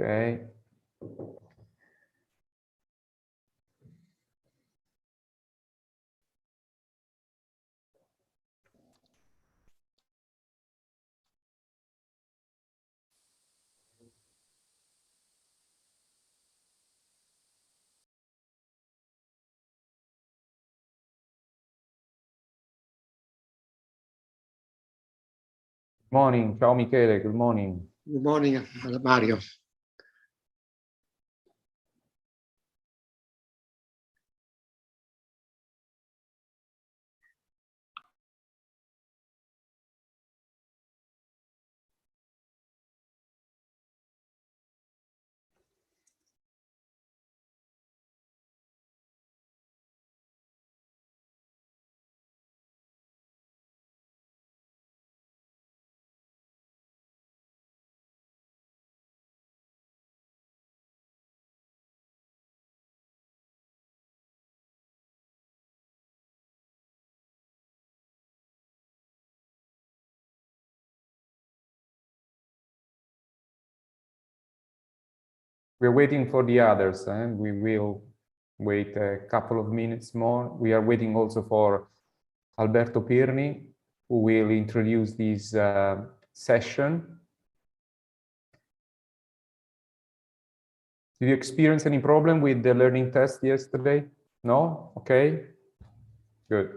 Okay. Morning. Ciao Michele, good morning. Good morning, Mario. We're waiting for the others, and we will wait a couple of minutes more. We are waiting also for Alberto Pirni, who will introduce this session. Did you experience any problem with the learning test yesterday? No? Okay. Good.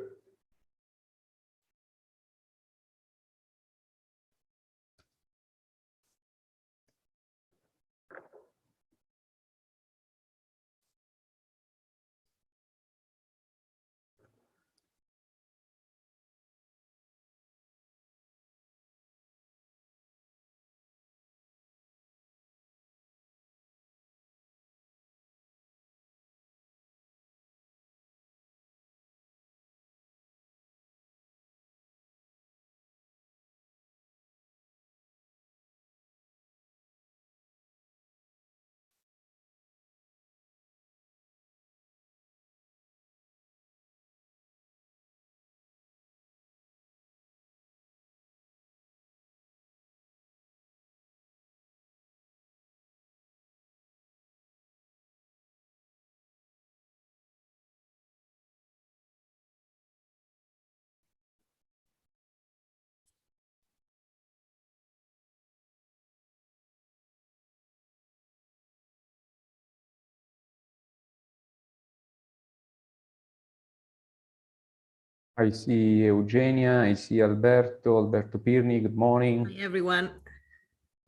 I see Eugenia, I see Alberto Pirni, good morning. Hi, everyone.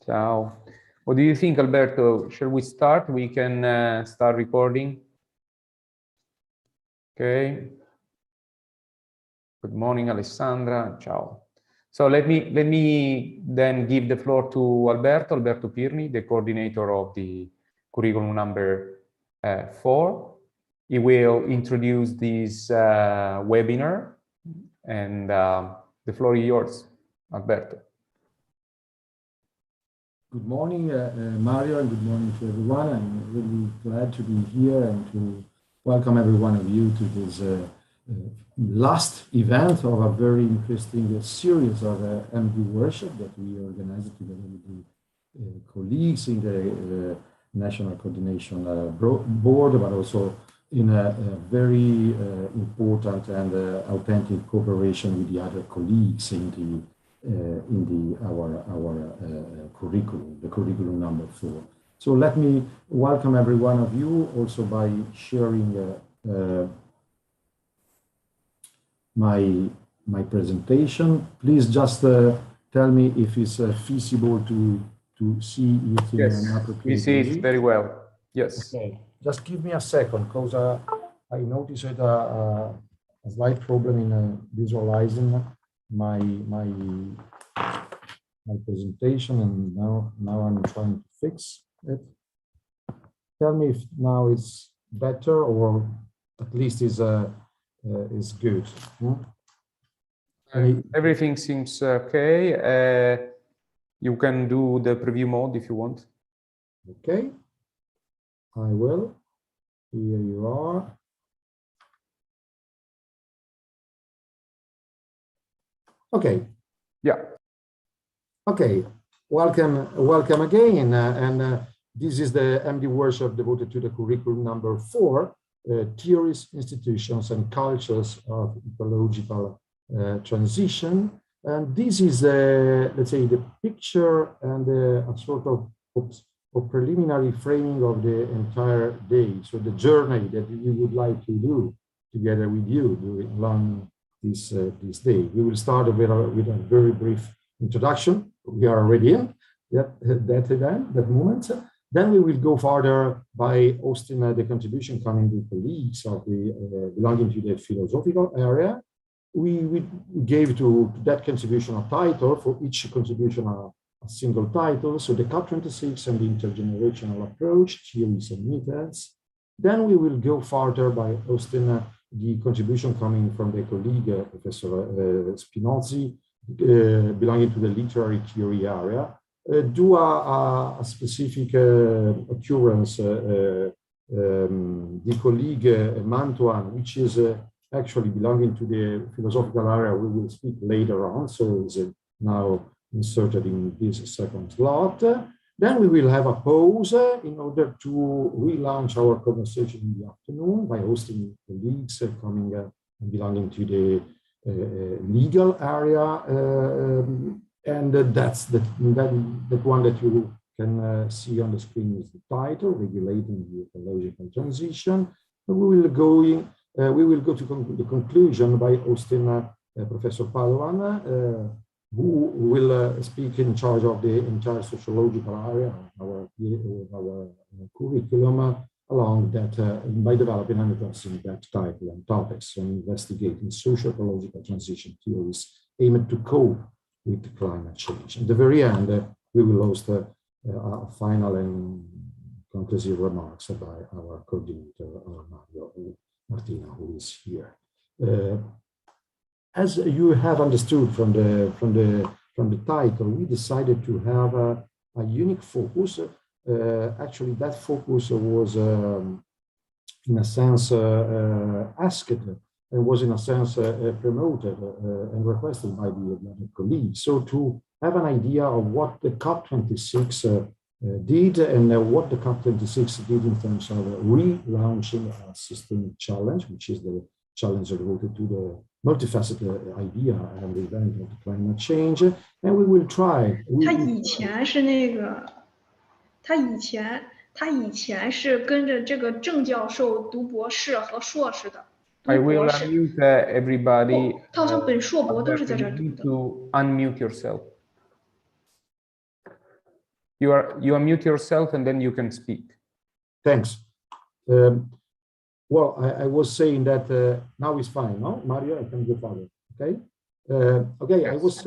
Ciao. What do you think, Alberto? Shall we start? We can start recording. Okay. Good morning, Alessandra. Ciao. So let me then give the floor to Alberto Pirni, the coordinator of the curriculum number 4. He will introduce this webinar, and the floor is yours, Alberto. Good morning, Mario, and good morning to everyone. I'm really glad to be here and to welcome every one of you to this last event of a very interesting series of MD workshop that we organized together with the colleagues in the National Coordination Board, but also in a very important and authentic cooperation with the other colleagues in our curriculum, the curriculum number 4. So let me welcome every one of you also by sharing my presentation. Please just tell me if it's feasible to see it in an appropriate way. We see it very well. Yes. Okay. Just give me a second, because I noticed a slight problem in visualizing my presentation, and now I'm trying to fix it. Tell me if now it's better, or at least is good. Everything seems okay. You can do the preview mode if you want. Okay, I will. Here you are. Okay. Yeah. Okay. Welcome again. And This is the MD workshop devoted to the curriculum number 4, Theories, Institutions, and Cultures of Ecological Transition. And this is, let's say, the picture and a sort of preliminary framing of the entire day. So the journey that we would like to do together with you along this day. We will start with a very brief introduction. We are already in that event, that moment. Then we will go further by hosting the contribution coming with colleagues of the belonging to the philosophical area. We gave to that contribution a title, for each contribution a single title. So the COP26 and the intergenerational approach, theories and methods. Then we will go further by hosting the contribution coming from the colleague, Professor Spinozzi, belonging to the literary theory area. Do a specific occurrence, the colleague Mantuan, which is actually belonging to the philosophical area, we will speak later on, so it's now inserted in this second slot. Then we will have a pause in order to relaunch our conversation in the afternoon by hosting colleagues coming and belonging to the legal area. And that's the one that you can see on the screen is the title, Regulating the Ecological Transition. We will go to the conclusion by hosting Professor Padovan, who will speak in charge of the entire sociological area of our curriculum, along that by developing and addressing that title and topics and investigating socio-ecological transition theories aimed to cope with climate change. At the very end, we will host a final and conclusive remarks by our coordinator, Mario Martina, who is here. As you have understood from the title, we decided to have a unique focus. Actually, that focus was, in a sense, asked and was, in a sense, promoted and requested by the colleagues. So to have an idea of what the COP26 did and what the COP26 did in terms of relaunching a systemic challenge, which is the challenge devoted to the multifaceted idea and the event of climate change, and we will try. 他以前是跟着这个正教授读博士和硕士的。 I will unmute everybody. 他好像本硕博都是在这儿读的。 You need to unmute yourself. You unmute yourself and then you can speak. Thanks. Well, I was saying that now it's fine, no? Mario, I can go further, okay? Okay, yes.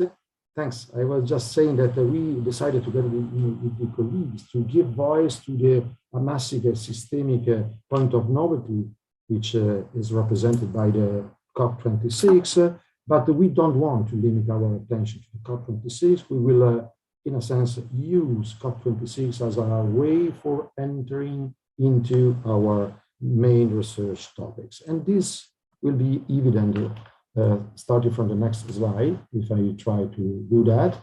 Thanks. I was just saying that we decided together with the colleagues to give voice to a massive systemic point of novelty, which is represented by the COP26, but we don't want to limit our attention to the COP26. We will, in a sense, use COP26 as a way for entering into our main research topics. And this will be evident starting from the next slide, if I try to do that.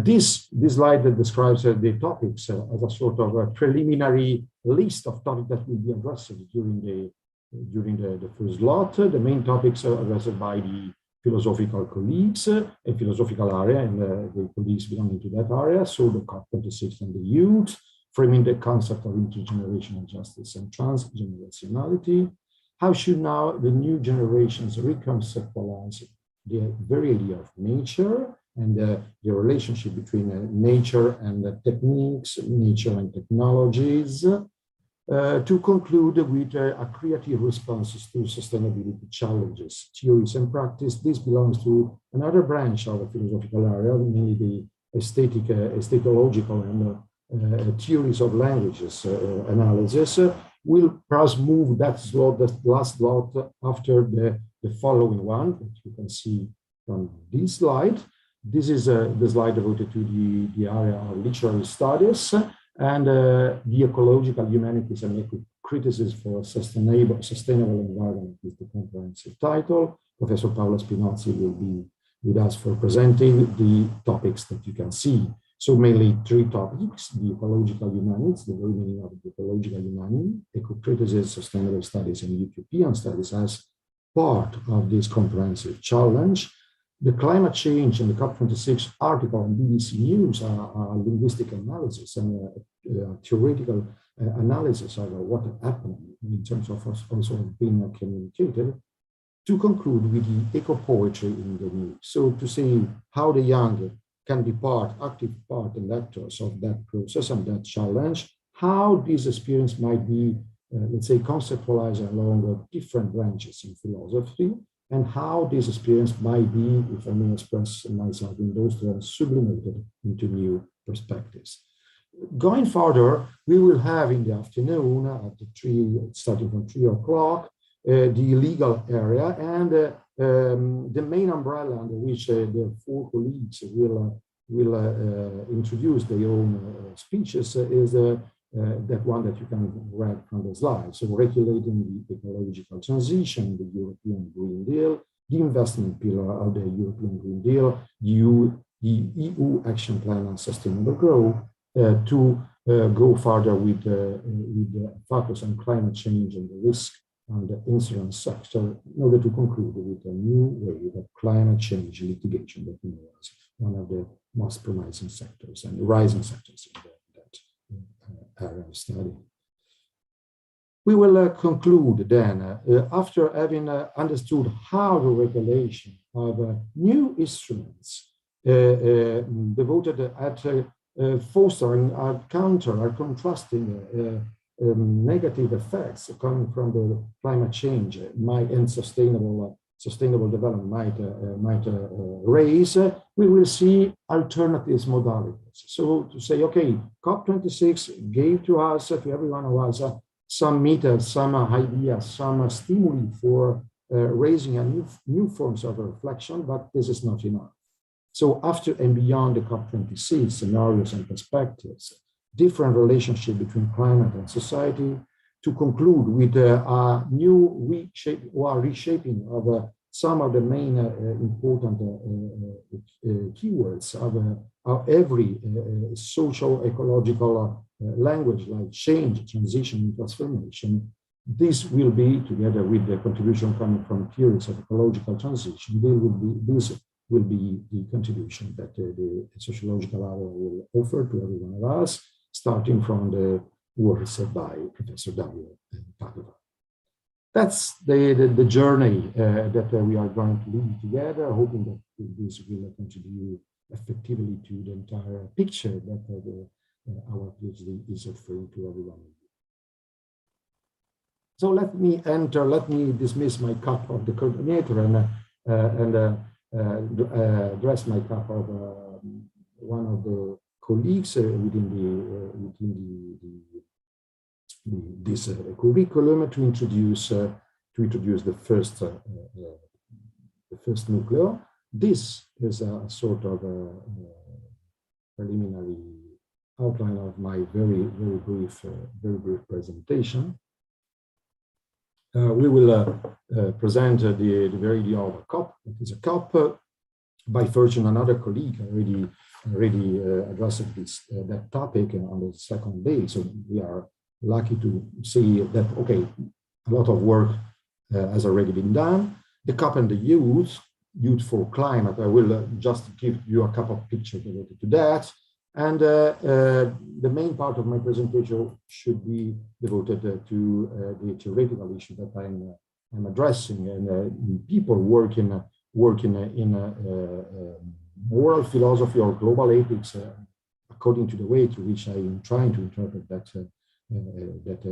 This slide that describes the topics as a sort of a preliminary list of topics that will be addressed during the first lot. The main topics are addressed by the philosophical colleagues, a philosophical area, and the colleagues belonging to that area. So the COP26 and the youth, framing the concept of intergenerational justice and transgenerationality. How should now the new generations reconceptualize the very idea of nature and the relationship between nature and the techniques, nature and technologies, to conclude with a creative responses to sustainability challenges, theories and practice. This belongs to another branch of the philosophical area, mainly the aesthetiological and theories of languages analysis. We'll perhaps move that slot, the last slot, after the following one, that you can see from this slide. This is the slide devoted to the area of literary studies and the ecological humanities and eco-criticism for sustainable environment is the comprehensive title. Professor Paolo Spinozzi will be with us for presenting the topics that you can see. So mainly three topics: the ecological humanities, the very meaning of the ecological humanities, eco-criticism, sustainable studies, and utopian studies as part of this comprehensive challenge. The climate change and the COP26 article on BBC News are linguistic analysis and theoretical analysis of what happened in terms of also being communicated, to conclude with the eco-poetry in the news. So to see how the young can be active part and actors of that process and that challenge, how this experience might be, let's say, conceptualized along different branches in philosophy, and how this experience might be, if I may express myself in those terms, sublimated into new perspectives. Going further, we will have in the afternoon, starting from 3 o'clock, the legal area, and the main umbrella under which the 4 colleagues will introduce their own speeches is that one that you can read from the slide. So regulating the ecological transition, the European Green Deal, the investment pillar of the European Green Deal, the EU Action Plan on Sustainable Growth, to go further with the focus on climate change and the risk on the insurance sector, in order to conclude with a new wave of climate change litigation that we know as one of the most promising sectors and rising sectors in that area of study. We will conclude then, after having understood how the regulation of new instruments devoted at fostering our contrasting negative effects coming from the climate change and sustainable development might raise, we will see alternatives modalities. So to say, okay, COP26 gave to us, to every one of us, some methods, some ideas, some stimuli for raising new forms of reflection, but this is not enough. So after and beyond the COP26 scenarios and perspectives, different relationship between climate and society, to conclude with a new reshaping of some of the main important keywords of every social ecological language, like change, transition, and transformation. This will be, together with the contribution coming from theories of ecological transition, this will be the contribution that the sociological hour will offer to every one of us, starting from the words by Professor Dario Padova. That's the journey that we are going to lead together, hoping that this will contribute effectively to the entire picture that our PhD is offering to everyone. So let me dismiss my cup of the coordinator and address my cup of one of the colleagues within this curriculum to introduce the first nucleo. This is a sort of preliminary outline of my very brief presentation. We will present the very idea of a COP. It is a COP by virtue another colleague already addressed that topic on the second day. So we are lucky to see that, okay, a lot of work has already been done. The COP and the youth for climate, I will just give you a couple of pictures related to that. And the main part of my presentation should be devoted to the theoretical issue that I'm addressing, and people working in moral philosophy or global ethics, according to the way to which I am trying to interpret that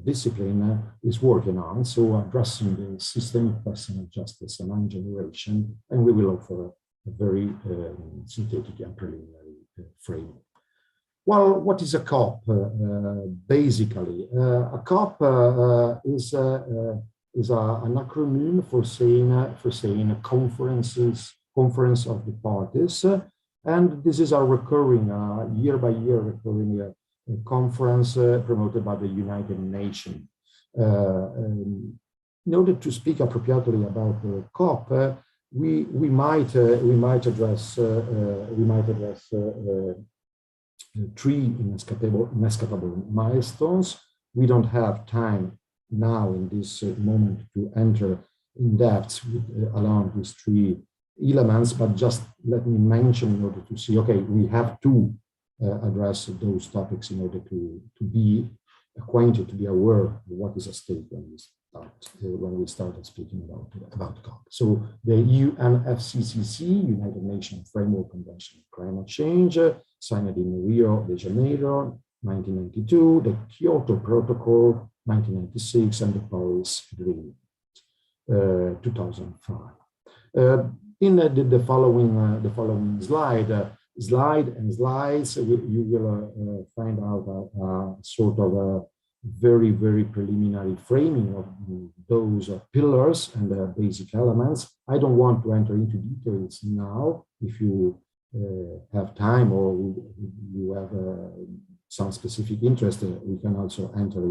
discipline is working on. So addressing the systemic question of justice among generation, and we will offer a very synthetic and preliminary frame. Well, what is a COP? Basically, a COP is an acronym for saying a conference of the parties, and this is a recurring year by year recurring conference promoted by the United Nations. In order to speak appropriately about the COP, we might address three inescapable milestones. We don't have time now in this moment to enter in depth along these three elements, but just let me mention in order to see, okay, we have to address those topics in order to be acquainted, to be aware of what is at stake when we start speaking about COP. So the UNFCCC, United Nations Framework Convention on Climate Change, signed in Rio de Janeiro, 1992, the Kyoto Protocol, 1996, and the Paris Agreement, 2005. In the following slides, you will find out sort of a very, very preliminary framing of those pillars and basic elements. I don't want to enter into details now. If you have time or you have some specific interest, we can also enter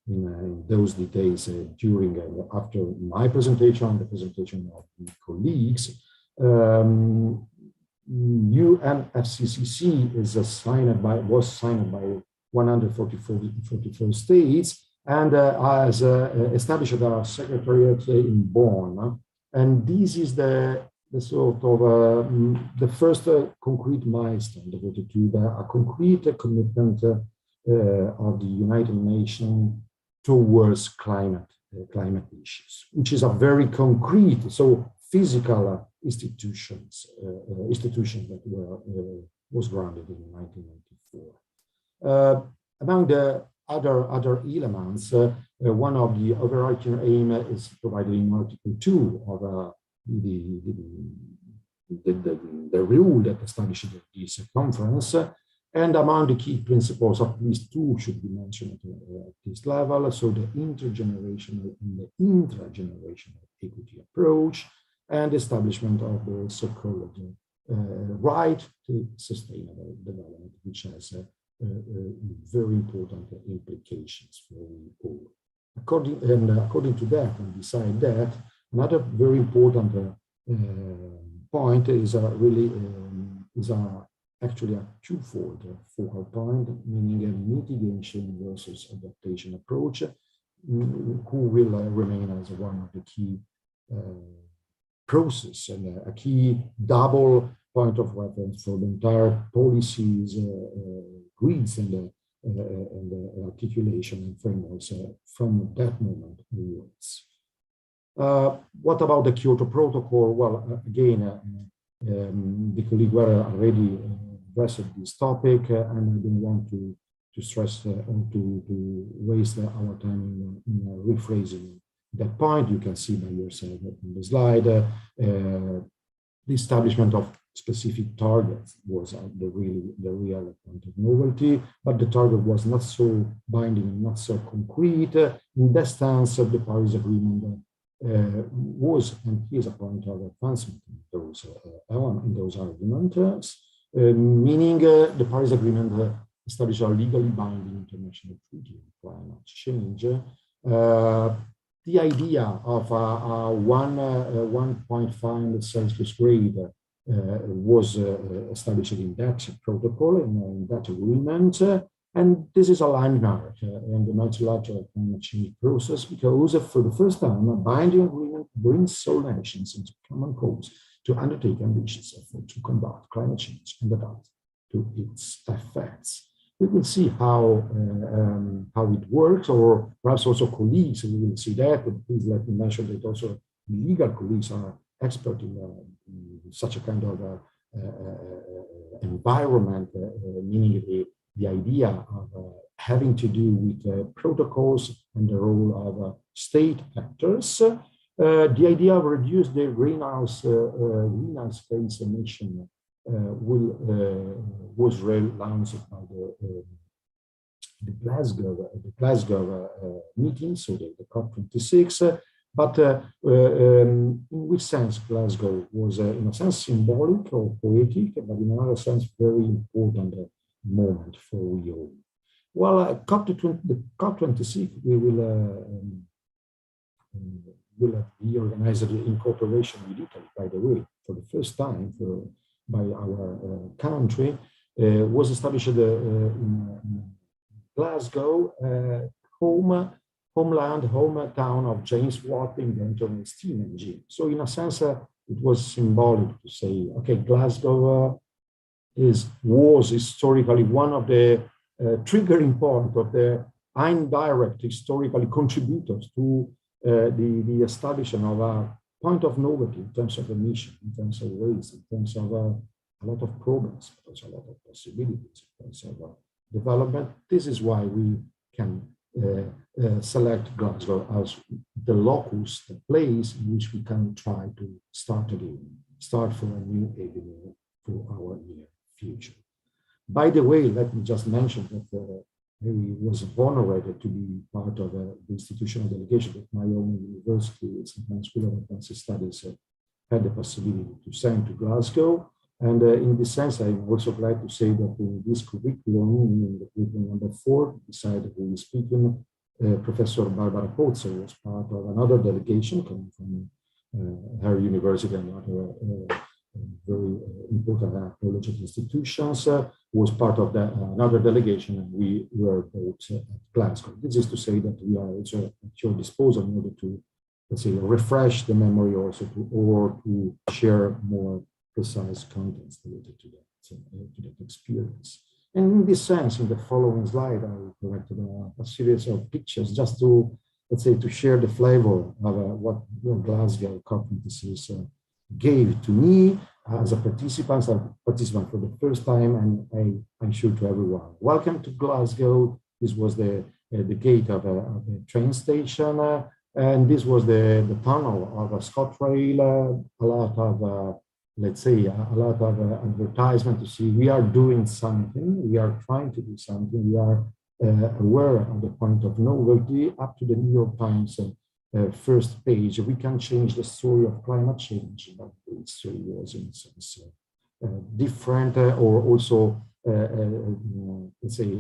in those details during and after my presentation, the presentation of the colleagues. UNFCCC was signed by 144 states and has established our secretariat in Bonn. And this is the sort of the first concrete milestone devoted to a concrete commitment of the United Nations towards climate issues, which is a very concrete, so physical institution that was grounded in 1994. Among the other elements, one of the overarching aim is provided in Article 2 of the rule that established this conference. And among the key principles, at least two should be mentioned at this level. So the intergenerational and the intragenerational equity approach, and establishment of the so-called right to sustainable development, which has very important implications for all. According to that, and beside that, another very important point is actually a twofold focal point, meaning a mitigation versus adaptation approach, who will remain as one of the key process and a key double point of reference for the entire policies, grids, and articulation and frameworks from that moment onwards. What about the Kyoto Protocol? Well, again, the colleague were already addressed this topic, and I don't want to stress or to waste our time in rephrasing that point. You can see by yourself in the slide. The establishment of specific targets was the real point of novelty, but the target was not so binding, not so concrete. In that sense, the Paris Agreement was and is a point of advancement in those arguments, meaning the Paris Agreement established a legally binding international treaty on climate change. The idea of a 1.5 Celsius grade was established in that protocol, in that agreement, and this is a landmark in the multilateral climate change process, because for the first time, a binding agreement brings all nations into common cause to undertake ambitious efforts to combat climate change and adapt to its effects. We will see how it works, or perhaps also colleagues, we will see that, but please let me mention that also legal colleagues are expert in such a kind of environment, meaning the idea of having to do with protocols and the role of state actors. The idea of reduce the greenhouse gas emission was launched by the Glasgow meeting, so the COP26. But in which sense Glasgow was, in a sense, symbolic or poetic, but in another sense, very important moment for we all. Well, the COP26 will be organized in cooperation with Italy, by the way, for the first time by our country. was established in Glasgow, hometown of James Watt, inventor of steam engine. So in a sense, it was symbolic to say, okay, Glasgow was historically one of the triggering point of the indirect historically contributors to the establishment of a point of novelty in terms of emission, in terms of waste, in terms of a lot of problems, but also a lot of possibilities in terms of development. This is why we can select Glasgow as the locus, the place in which we can try to start again, start for a new avenue for our near future. By the way, let me just mention that I was honored to be part of the institutional delegation that my own university, St. School of Advanced Studies, had the possibility to send to Glasgow. And in this sense, I'm also glad to say that in this curriculum, in the curriculum number 4, beside who is speaking, Professor Barbara Pozzo was part of another delegation coming from her university and other very important archaeological institutions, was part of another delegation, and we were both at Glasgow. This is to say that we are also at your disposal in order to, let's say, refresh the memory also or to share more precise contents related to that experience. And in this sense, in the following slide, I collected a series of pictures just to, let's say, to share the flavor of what Glasgow conferences gave to me as a participant for the first time, and I'm sure to everyone. Welcome to Glasgow. This was the gate of a train station, and this was the tunnel of a ScotRail. A lot of let's say a lot of advertisement to see we are doing something, we are trying to do something, we are aware of the point of novelty. Up to the New York Times first page, we can change the story of climate change, but the story was in a sense different, or also let's say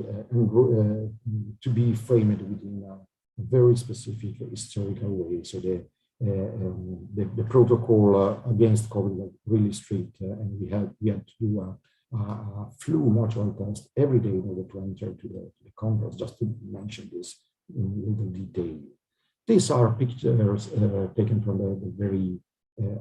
to be framed within a very specific historical way. So the protocol against COVID was really strict, and we had to do a flu module test every day in order to enter to the conference, just to mention this in little detail. These are pictures taken from the very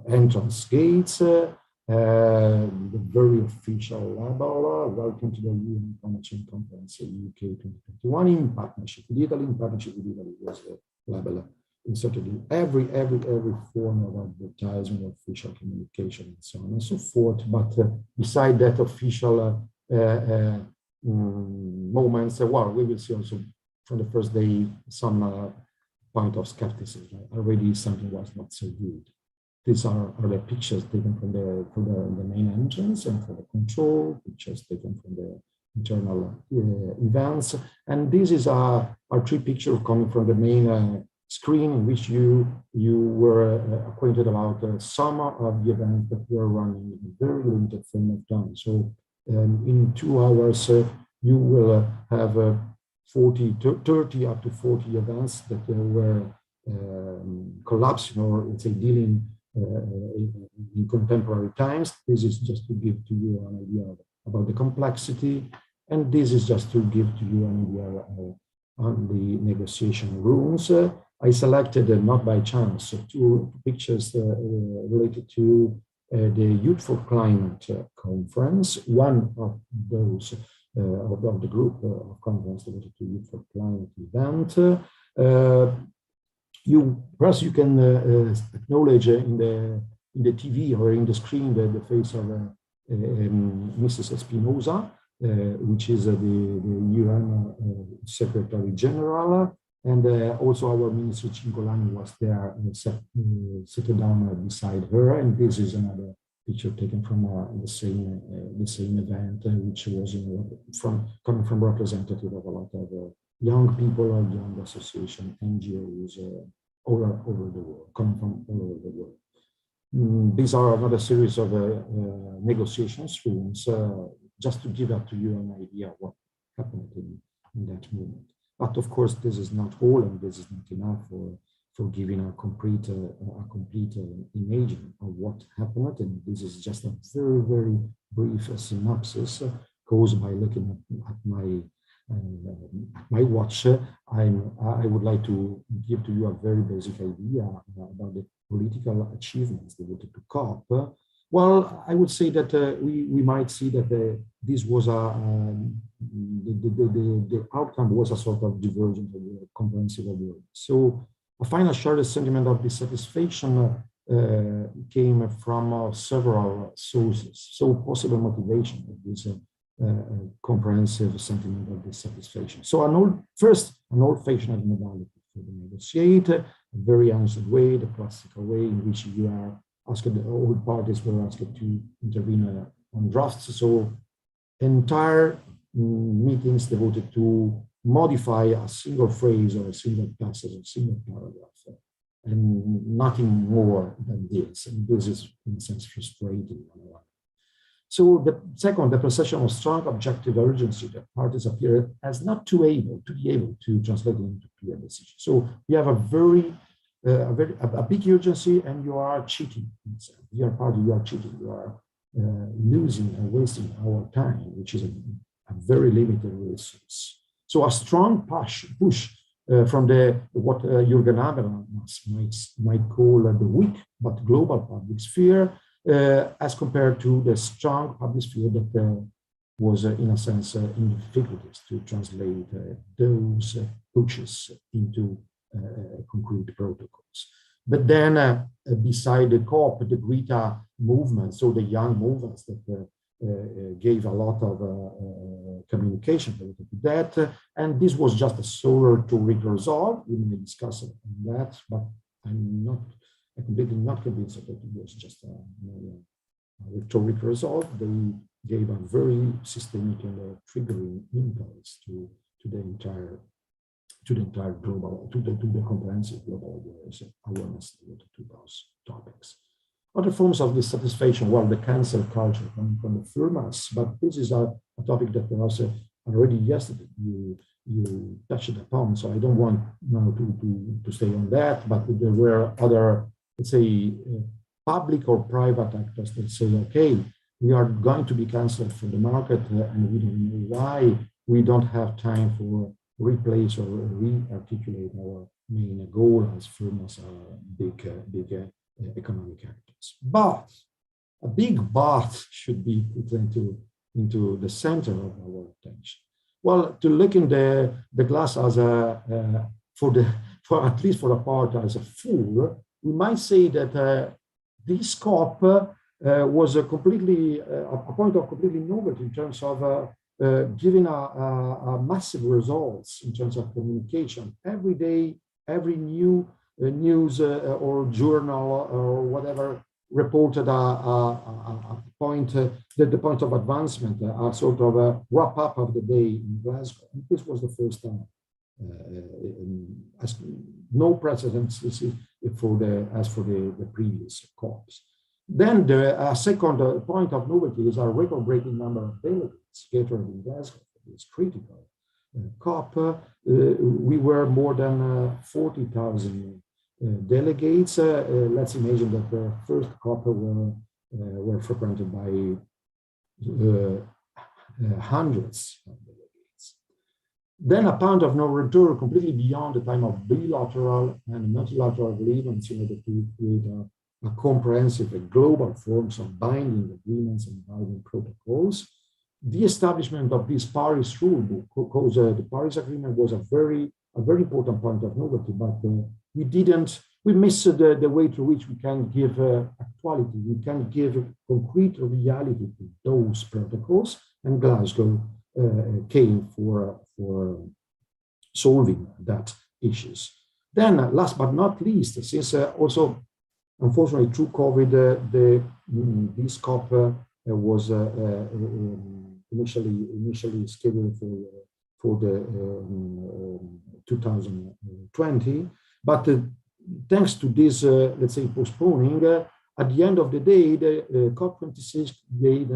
entrance gates, the very official label. Welcome to the UN Climate Change Conference UK 2021 in partnership with Italy. In partnership with Italy was the label inserted in every form of advertisement, official communication, and so on and so forth. But beside that official moments, well, we will see also from the first day some point of skepticism. Already something was not so good. These are the pictures taken from the main entrance and from the control, pictures taken from the internal events. And this is our 3 pictures coming from the main screen, in which you were acquainted about some of the events that were running in a very limited frame of time. So in 2 hours, you will have 30 up to 40 events that were collapsing, or let's say dealing in contemporary times. This is just to give to you an idea about the complexity, and this is just to give to you an idea on the negotiation rooms. I selected, not by chance, 2 pictures related to the Youth for Climate conference. One of those of the group of conference related to Youth for Climate event. Perhaps you can acknowledge in the TV or in the screen the face of Mrs. Espinosa, which is the UN Secretary General. And also our Minister Cingolani was there, sitting down beside her. And this is another picture taken from the same event, which was coming from representative of a lot of young people, or young association, NGOs all over the world, coming from all over the world. These are another series of negotiations rooms, just to give up to you an idea of what happened in that moment. But of course, this is not all, and this is not enough for giving a complete image of what happened. And this is just a very, very brief synopsis caused by looking at my watch. I would like to give to you a very basic idea about the political achievements devoted to COP. Well, I would say that we might see that this was the outcome was a sort of divergent of the comprehensive award. So a final shared sentiment of dissatisfaction came from several sources. So possible motivation of this comprehensive sentiment of dissatisfaction. So an old-fashioned modality for the negotiate, a very answered way, the classical way in which you are asked, all parties were asked to intervene on drafts. So entire meetings devoted to modify a single phrase or a single passage, a single paragraph, and nothing more than this. And this is, in a sense, frustrating. So the second, the perception of strong objective urgency that parties appear as not to be able to translate it into clear decisions. So we have a big urgency, and you are cheating. Your party, you are cheating. You are losing and wasting our time, which is a very limited resource. So a strong push from what Jürgen Habermas might call the weak but global public sphere, as compared to the strong public sphere that was, in a sense, in difficulties to translate those pushes into concrete protocols. But then, beside the COP, the Greta movement, so the young movements that gave a lot of communication related to that, and this was just a sole rhetoric resolve. We may discuss that, but I'm completely not convinced that it was just a rhetoric resolve. They gave a very systemic and triggering impulse to the entire global, to the comprehensive global awareness to those topics. Other forms of dissatisfaction, well, the cancel culture coming from the firms, but this is a topic that was already yesterday you touched upon, so I don't want now to stay on that, but there were other, let's say, public or private actors that say, okay, we are going to be canceled from the market and we don't know why. We don't have time for replace or re-articulate our main goal as firms are big economic actors. But a big but should be put into the center of our attention. Well, to look in the glass as for at least for a part as a full, we might say that this COP was a point of completely novelty in terms of giving a massive results in terms of communication. Every day, every new news or journal or whatever reported a point, the point of advancement, a sort of a wrap up of the day in Glasgow. And this was the first time, as no precedents as for the previous COPs. Then the second point of novelty is a record-breaking number of delegates gathered in Glasgow. It's critical. COP, we were more than 40,000 delegates. Let's imagine that the first COP were frequented by hundreds of delegates. Then a point of no return, completely beyond the time of bilateral and multilateral agreements in order to create a comprehensive and global forms of binding agreements and binding protocols. The establishment of this Paris rule book, because the Paris Agreement was a very important point of novelty, but we missed the way through which we can give actuality, we can give concrete reality to those protocols, and Glasgow came for solving that issues. Then, last but not least, since also, unfortunately, through COVID, this COP was initially scheduled for the 2020, but thanks to this, let's say, postponing, at the end of the day, the COP26 gave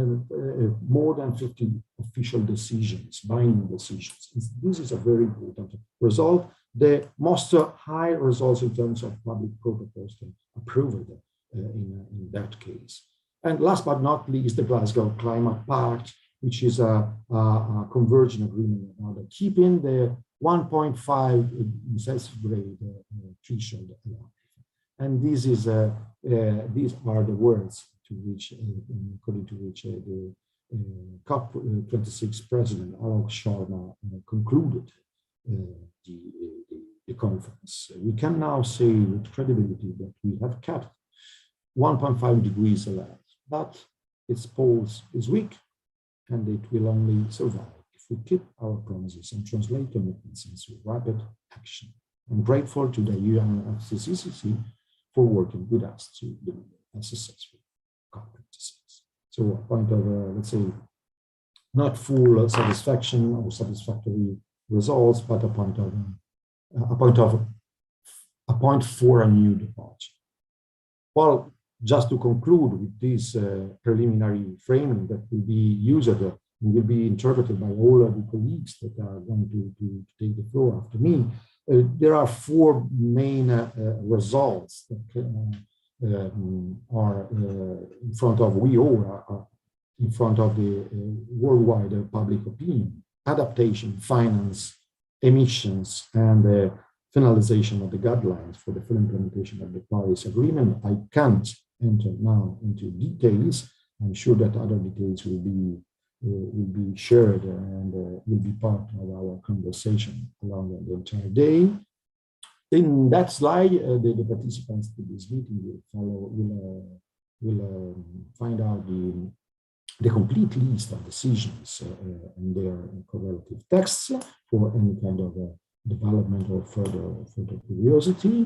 more than 50 official decisions, binding decisions. This is a very important result. The most high results in terms of public protocols approved in that case. And last but not least, the Glasgow Climate Pact, which is a convergent agreement about keeping the 1.5 incisive grade threshold alive. And this is these are the words to which, according to which the COP26 President Alok Sharma concluded the conference. We can now say with credibility that we have kept 1.5 degrees alive, but its pulse is weak, and it will only survive if we keep our promises and translate commitments into rapid action. I'm grateful to the UNFCCC for working with us to deliver a successful COP26. So a point of, let's say, not full satisfaction or satisfactory results, but a point for a new departure. Well, just to conclude with this preliminary framing that will be used and will be interpreted by all of the colleagues that are going to take the floor after me, there are four main results that are in front of we all are in front of the worldwide public opinion: adaptation, finance, emissions, and the finalization of the guidelines for the full implementation of the Paris Agreement. I can't enter now into details. I'm sure that other details will be shared and will be part of our conversation along the entire day. In that slide, the participants to this meeting will find out the complete list of decisions and their correlative texts for any kind of development or further curiosity.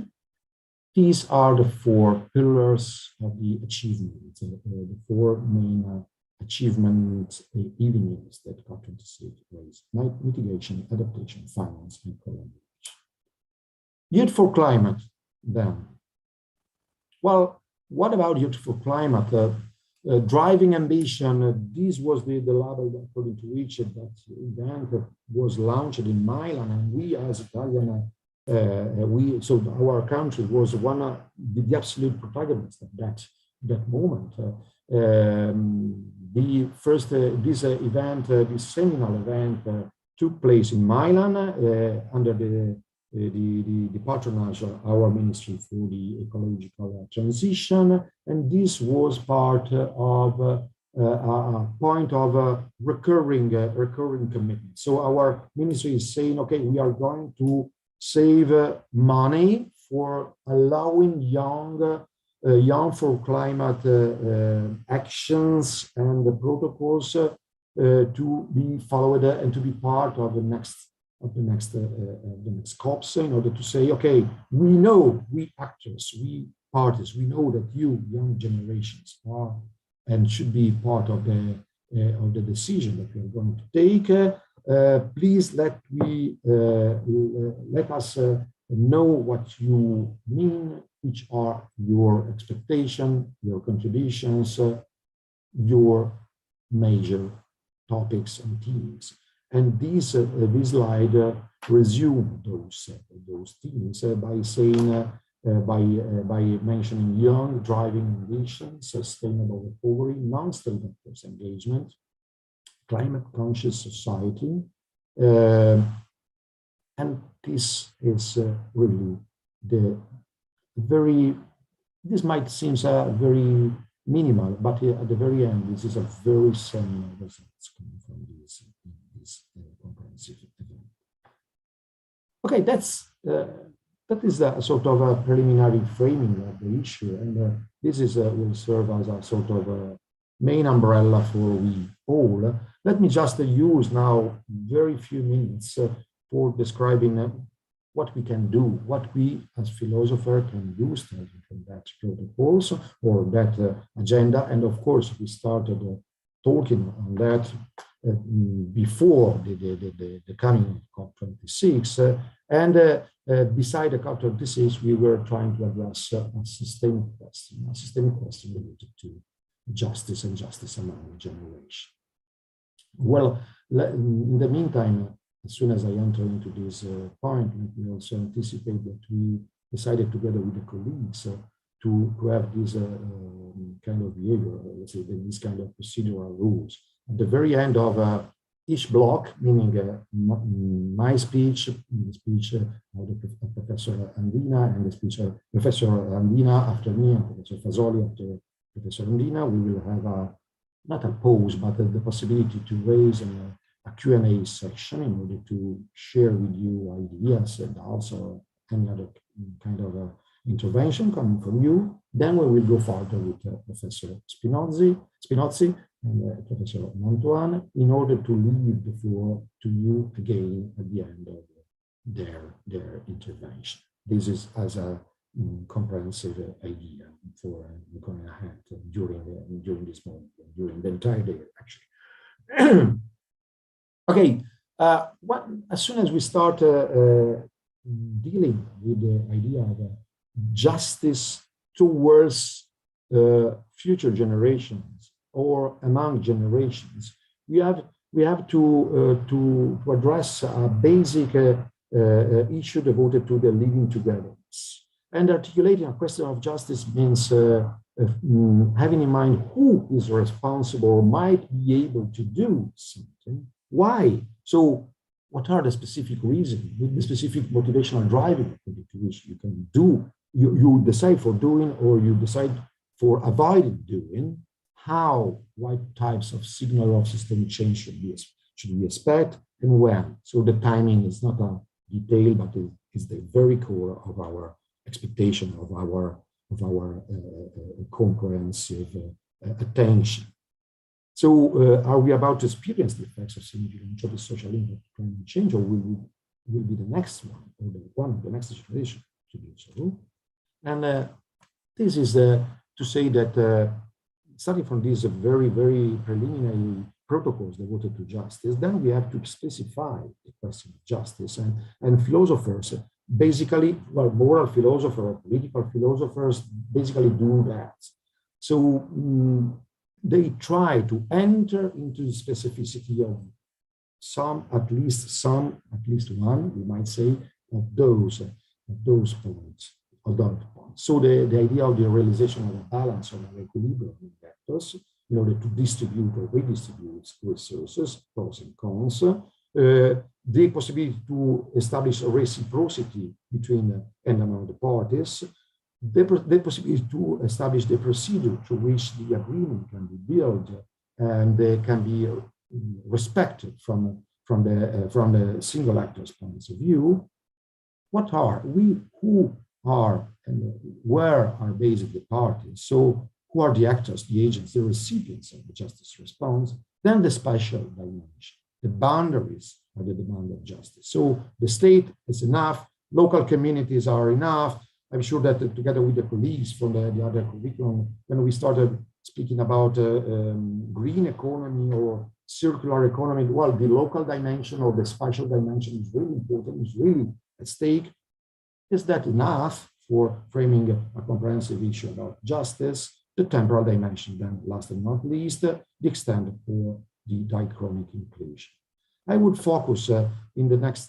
These are the four pillars of the achievement, the four main achievement evenings that COP26 raised: mitigation, adaptation, finance, and collaboration. Youth for climate, then. Well, what about youth for climate? Driving ambition, this was the label according to which that event was launched in Milan, and we as Italian, so our country was one of the absolute protagonists of that moment. The first, this event, this seminal event took place in Milan under the patronage of our Ministry for the Ecological Transition, and this was part of a point of recurring commitment. So our ministry is saying, okay, we are going to save money for allowing young for climate actions and the protocols to be followed and to be part of the next COPs, in order to say, okay, we know, we actors, we parties, we know that you young generations are and should be part of the decision that we are going to take. Please let us know what you mean, which are your expectations, your contributions, your major topics and themes. And this slide resume those themes by saying, by mentioning young driving ambition, sustainable recovery, non-state actors engagement, climate conscious society, and this is really this might seem very minimal, but at the very end, this is a very seminal results coming from this comprehensive event. Okay, that is a sort of a preliminary framing of the issue, and this is will serve as a sort of main umbrella for we all. Let me just use now very few minutes for describing what we can do, what we as philosophers can do starting from that protocols or that agenda. And of course, we started talking on that before the coming COP26. And beside the COP26, we were trying to address a systemic question related to justice and justice among generations. Well, in the meantime, as soon as I enter into this point, let me also anticipate that we decided together with the colleagues to have this kind of behavior, let's say this kind of procedural rules. at the very end of each block, meaning my speech, the speech of Professor Andina, and the speech of Professor Andina after me, and Professor Fasoli after Professor Andina, we will have not a pause, but the possibility to raise a Q&A section in order to share with you ideas and also any other kind of intervention coming from you. Then we will go further with Professor Spinozzi and Professor Mantuan in order to leave the floor to you again at the end of their intervention. This is as a comprehensive idea for going ahead during this moment, during the entire day, actually. Okay, as soon as we start dealing with the idea of justice towards future generations or among generations, we have to address a basic issue devoted to the living togetherness. And articulating a question of justice means having in mind who is responsible or might be able to do something. Why? So what are the specific reasons, the specific motivational driving to which you can do, you decide for doing or you decide for avoiding doing, how, what types of signal of systemic change should we expect, and when. So the timing is not a detail, but it is the very core of our expectation, of our comprehensive attention. So are we about to experience the effects of significant social impact of climate change, or will be the next one, or the next generation to do so? And this is to say that starting from these very, very preliminary protocols devoted to justice, then we have to specify the question of justice. And philosophers basically, well, moral philosophers, political philosophers basically do that. So they try to enter into the specificity of at least one, we might say, of those points. So the idea of the realization of a balance or an equilibrium in vectors in order to distribute or redistribute resources, pros and cons, the possibility to establish a reciprocity between and among the parties, the possibility to establish the procedure through which the agreement can be built and can be respected from the single actor's points of view. What are we? Who are and where are based the parties? So who are the actors, the agents, the recipients of the justice response? Then the spatial dimension, the boundaries of the demand of justice. So the state is enough, local communities are enough. I'm sure that together with the colleagues from the other curriculum, when we started speaking about green economy or circular economy, well, the local dimension or the spatial dimension is really important, is really at stake. Is that enough for framing a comprehensive issue about justice? The temporal dimension, then last and not least, the extent for the diachronic inclusion. I would focus in this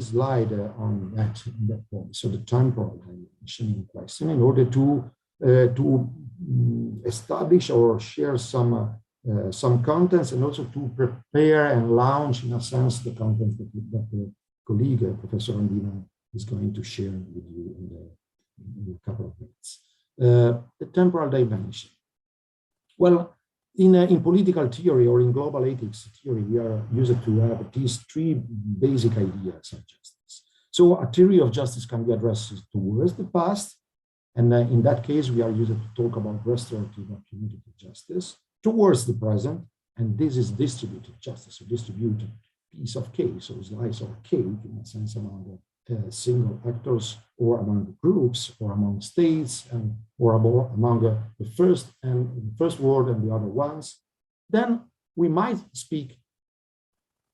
slide on that point. So the temporal dimension in question, in order to establish or share some contents, and also to prepare and launch, in a sense, the contents that the colleague, Professor Andina, is going to share with you in a couple of minutes. The temporal dimension. Well, in political theory or in global ethics theory, we are used to have these three basic ideas of justice. So a theory of justice can be addressed towards the past, and in that case, we are used to talk about restorative or punitive justice, towards the present, and this is distributive justice, a distributed piece of cake, so slice of cake in a sense among single actors or among groups or among states and or among the first world and the other ones. Then we might speak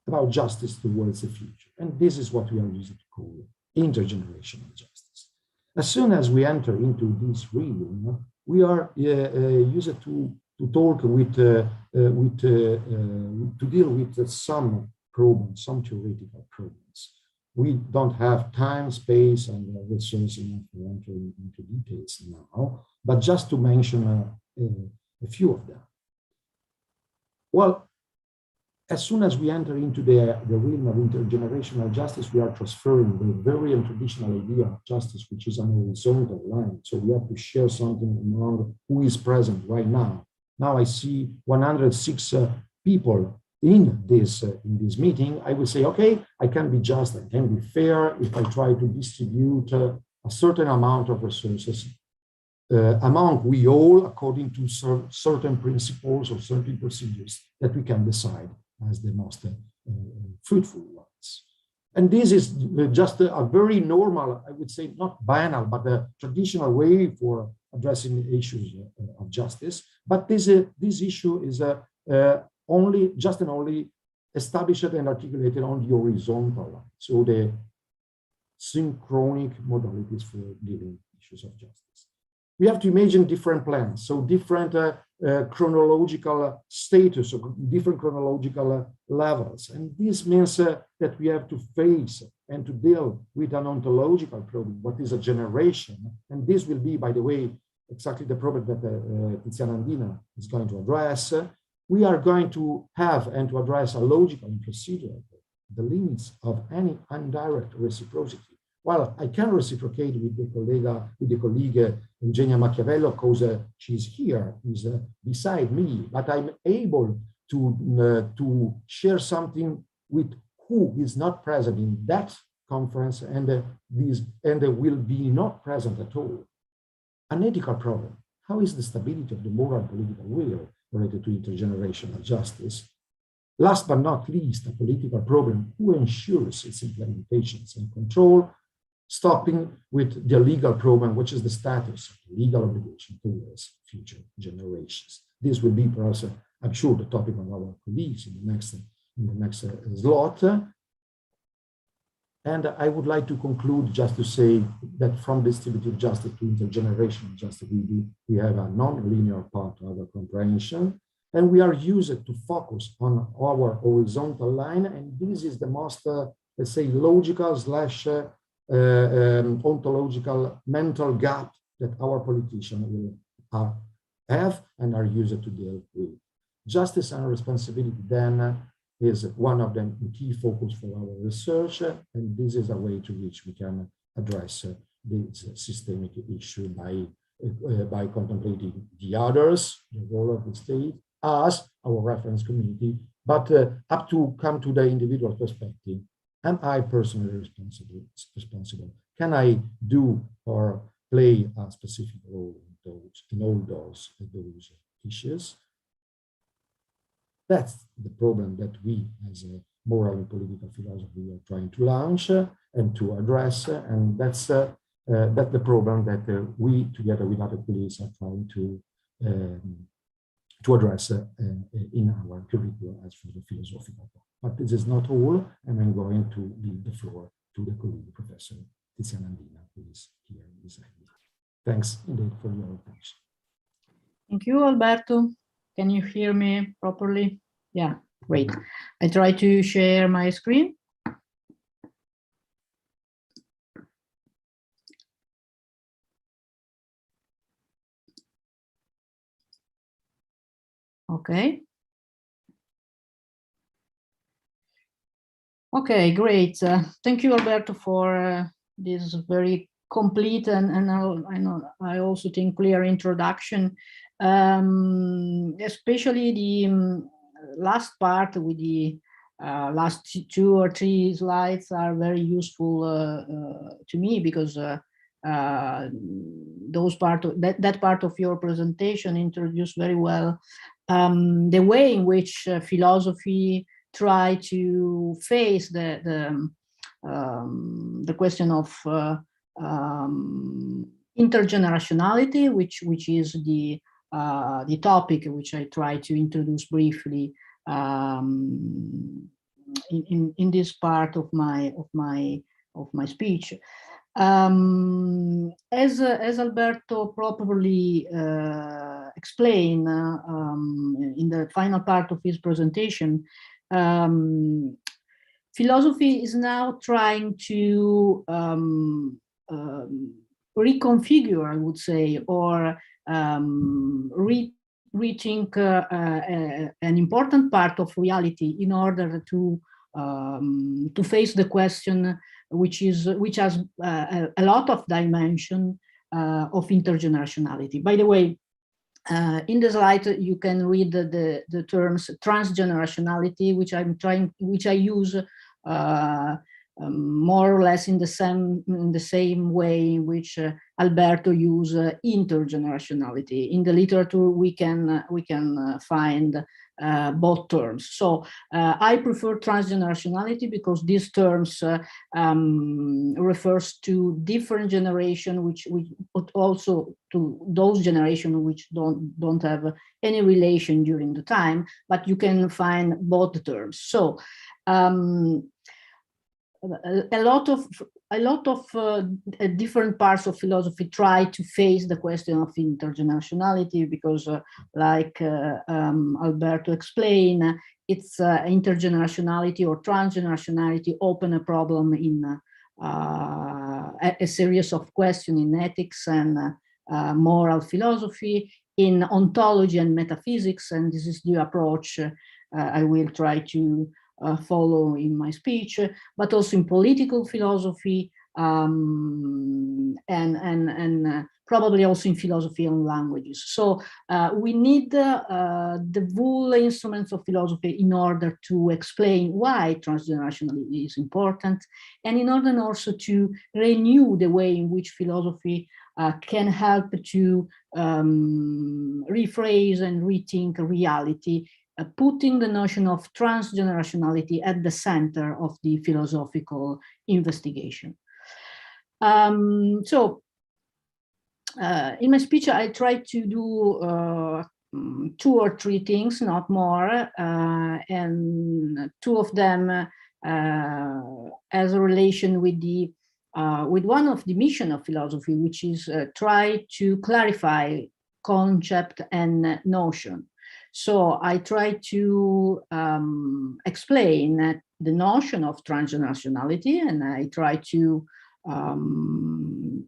about justice towards the future, and this is what we are used to call intergenerational justice. As soon as we enter into this realm, we are used to talk to deal with some problems, some theoretical problems. We don't have time, space, and resources enough to enter into details now, but just to mention a few of them. Well, as soon as we enter into the realm of intergenerational justice, we are transferring the very traditional idea of justice, which is an horizontal line. So we have to share something among who is present right now. Now I see 106 people in this meeting. I will say, okay, I can be just, I can be fair if I try to distribute a certain amount of resources among we all according to certain principles or certain procedures that we can decide as the most fruitful ones. And this is just a very normal, I would say, not banal, but a traditional way for addressing the issues of justice. But this issue is only established and articulated on the horizontal line. So the synchronic modalities for dealing with issues of justice. We have to imagine different plans, so different chronological status, or different chronological levels. And this means that we have to face and to deal with an ontological problem, what is a generation. And this will be, by the way, exactly the problem that Tiziana Andina is going to address. We are going to have and to address a logical and procedural, the limits of any indirect reciprocity. Well, I can reciprocate with the colleague Eugenia Machiavello because she's here, is beside me, but I'm able to share something with who is not present in that conference and will be not present at all. An ethical problem. How is the stability of the moral and political will related to intergenerational justice? Last but not least, a political problem. Who ensures its implementations and control? Stopping with the legal problem, which is the status of the legal obligation towards future generations. This will be perhaps, I'm sure, the topic of our colleagues in the next slot. And I would like to conclude just to say that from distributive justice to intergenerational justice, we have a non-linear part of our comprehension, and we are used to focus on our horizontal line. And this is the most, let's say, logical / ontological mental gap that our politicians will have and are used to deal with. Justice and responsibility then is one of the key focus for our research, and this is a way to which we can address this systemic issue by contemplating the others, the role of the state, as our reference community, but up to come to the individual perspective. Am I personally responsible? Can I do or play a specific role in all those issues? That's the problem that we, as a moral and political philosophy, are trying to launch and to address, and that's the problem that we, together with other colleagues, are trying to address in our curriculum as for the philosophical part. But this is not all, and I'm going to leave the floor to the colleague, Professor Tiziana Andina, who is here beside me. Thanks indeed for your attention. Thank you, Alberto. Can you hear me properly? Yeah, great. I try to share my screen. Okay. Okay, great. Thank you, Alberto, for this very complete and I also think clear introduction, especially the last part with the last 2 or 3 slides are very useful to me, because those that part of your presentation introduced very well the way in which philosophy try to face the question of intergenerationality, which is the topic which I try to introduce briefly in this part of my speech. As Alberto probably explained in the final part of his presentation, philosophy is now trying to reconfigure, I would say, or rethink an important part of reality in order to face the question which has a lot of dimension of intergenerationality. By the way, in the slide you can read the terms transgenerationality, which I use more or less in the same way in which Alberto used intergenerationality. In the literature we can find both terms. So I prefer transgenerationality because these terms refers to different generation, which also to those generations which don't have any relation during the time, but you can find both terms. So a lot of different parts of philosophy try to face the question of intergenerationality because, like Alberto explained, it's intergenerationality or transgenerationality open a problem in a series of questions in ethics and moral philosophy, in ontology and metaphysics, and this is the approach I will try to follow in my speech, but also in political philosophy and probably also in philosophy and languages. So we need the full instruments of philosophy in order to explain why transgenerationality is important, and in order also to renew the way in which philosophy can help to rephrase and rethink reality, putting the notion of transgenerationality at the center of the philosophical investigation. So in my speech, I try to do 2 or 3 things, not more, and 2 of them as a relation with the with one of the mission of philosophy, which is try to clarify concept and notion. So I try to explain the notion of transgenerationality, and I try to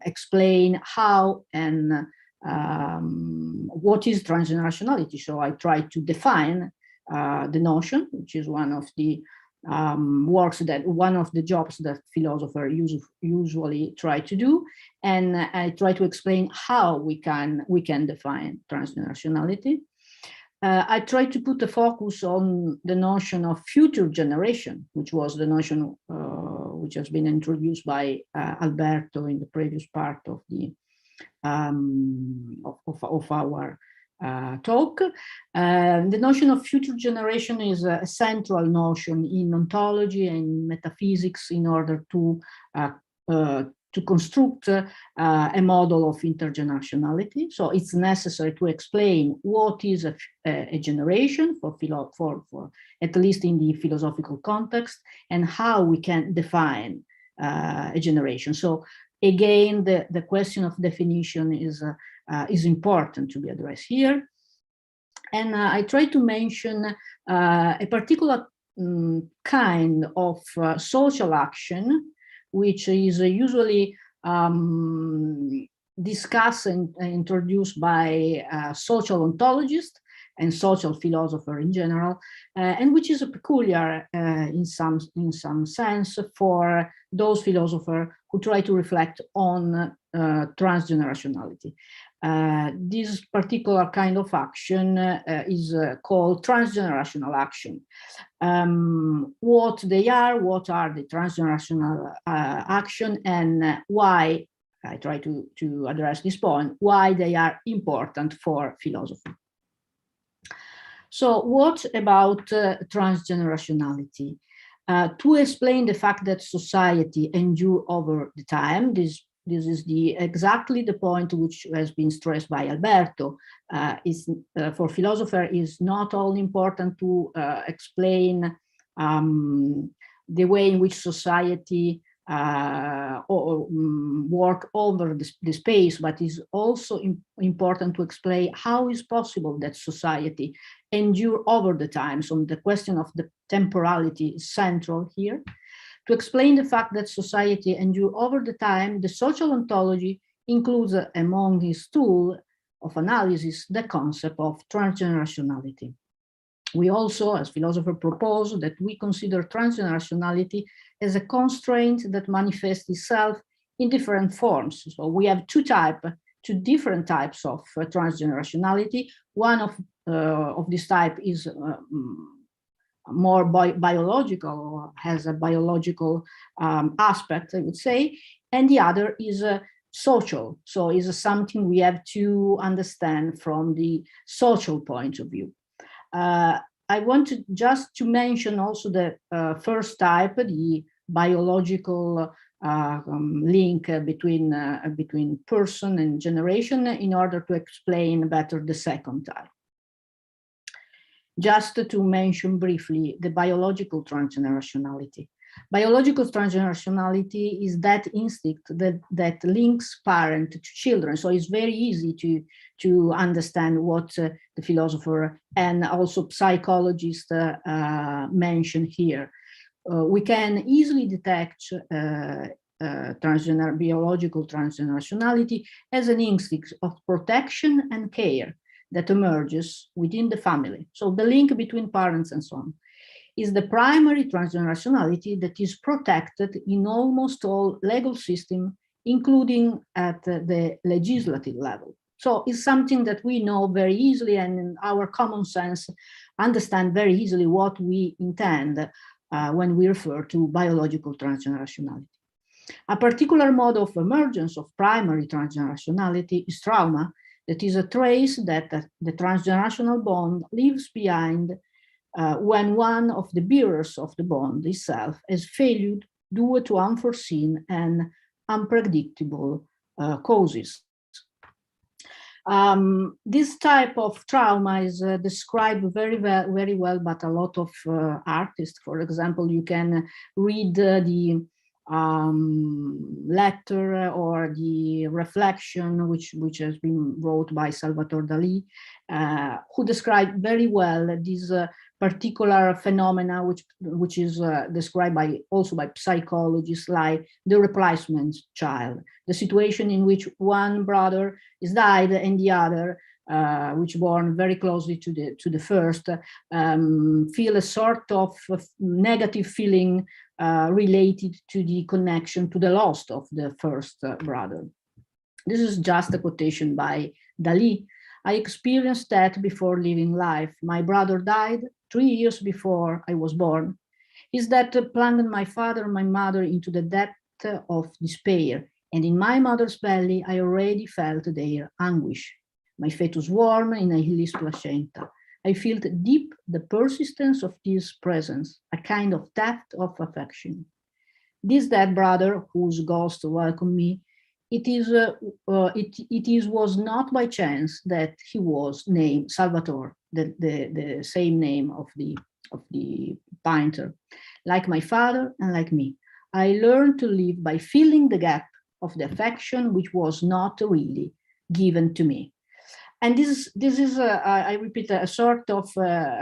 explain how and what is transgenerationality. So I try to define the notion, which is one of the one of the jobs that philosophers usually try to do, and I try to explain how we can define transgenerationality. I try to put the focus on the notion of future generation, which was the notion which has been introduced by Alberto in the previous part of the of our talk. The notion of future generation is a central notion in ontology and metaphysics in order to construct a model of intergenerationality. So it's necessary to explain what is a generation for at least in the philosophical context, and how we can define a generation. So again, the question of definition is important to be addressed here. And I try to mention a particular kind of social action, which is usually discussed and introduced by social ontologists and social philosophers in general, and which is peculiar in some sense for those philosophers who try to reflect on transgenerationality. This particular kind of action is called transgenerational action. What they are, what are the transgenerational action, and why, I try to address this point, why they are important for philosophy. So what about transgenerationality? To explain the fact that society endures over the time, this is exactly the point which has been stressed by Alberto. For philosophers, is not only important to explain the way in which society work over the space, but is also important to explain how is possible that society endure over the time. So the question of the temporality is central here. To explain the fact that society endure over the time, the social ontology includes among its tools analysis the concept of transgenerationality. We also, as philosophers, propose that we consider transgenerationality as a constraint that manifests itself in different forms. So we have two different types of transgenerationality. One of this type is more biological, or has a biological aspect, I would say, and the other is social. So is something we have to understand from the social point of view. I want just to mention also the first type, the biological link between person and generation, in order to explain better the second type. Just to mention briefly the biological transgenerationality. Biological transgenerationality is that instinct that links parent to children. So it's very easy to understand what the philosopher and also psychologist mention here. We can easily detect biological transgenerationality as an instinct of protection and care that emerges within the family. So the link between parents and so on is the primary transgenerationality that is protected in almost all legal systems, including at the legislative level. So it's something that we know very easily, and in our common sense understand very easily what we intend when we refer to biological transgenerationality. A particular mode of emergence of primary transgenerationality is trauma, that is a trace that the transgenerational bond leaves behind when one of the bearers of the bond itself has failed due to unforeseen and unpredictable causes. This type of trauma is described very well by a lot of artists. For example, you can read the letter or the reflection which has been wrote by Salvatore Dali, who described very well this particular phenomena, which is described also by psychologists, like the replacement child, the situation in which one brother is died and the other, which born very closely to the first, feel a sort of negative feeling related to the connection, to the loss of the first brother. This is just a quotation by Dali. I experienced that before living life. My brother died 3 years before I was born. His death plunged my father and my mother into the depth of despair, and in my mother's belly I already felt their anguish. My fetus warm in a Hillis placenta. I felt deep the persistence of this presence, a kind of depth of affection. This dead brother, whose ghost welcomed me, was not by chance that he was named Salvatore, the same name of the painter. Like my father and like me, I learned to live by filling the gap of the affection which was not really given to me. And this is I repeat, a sort of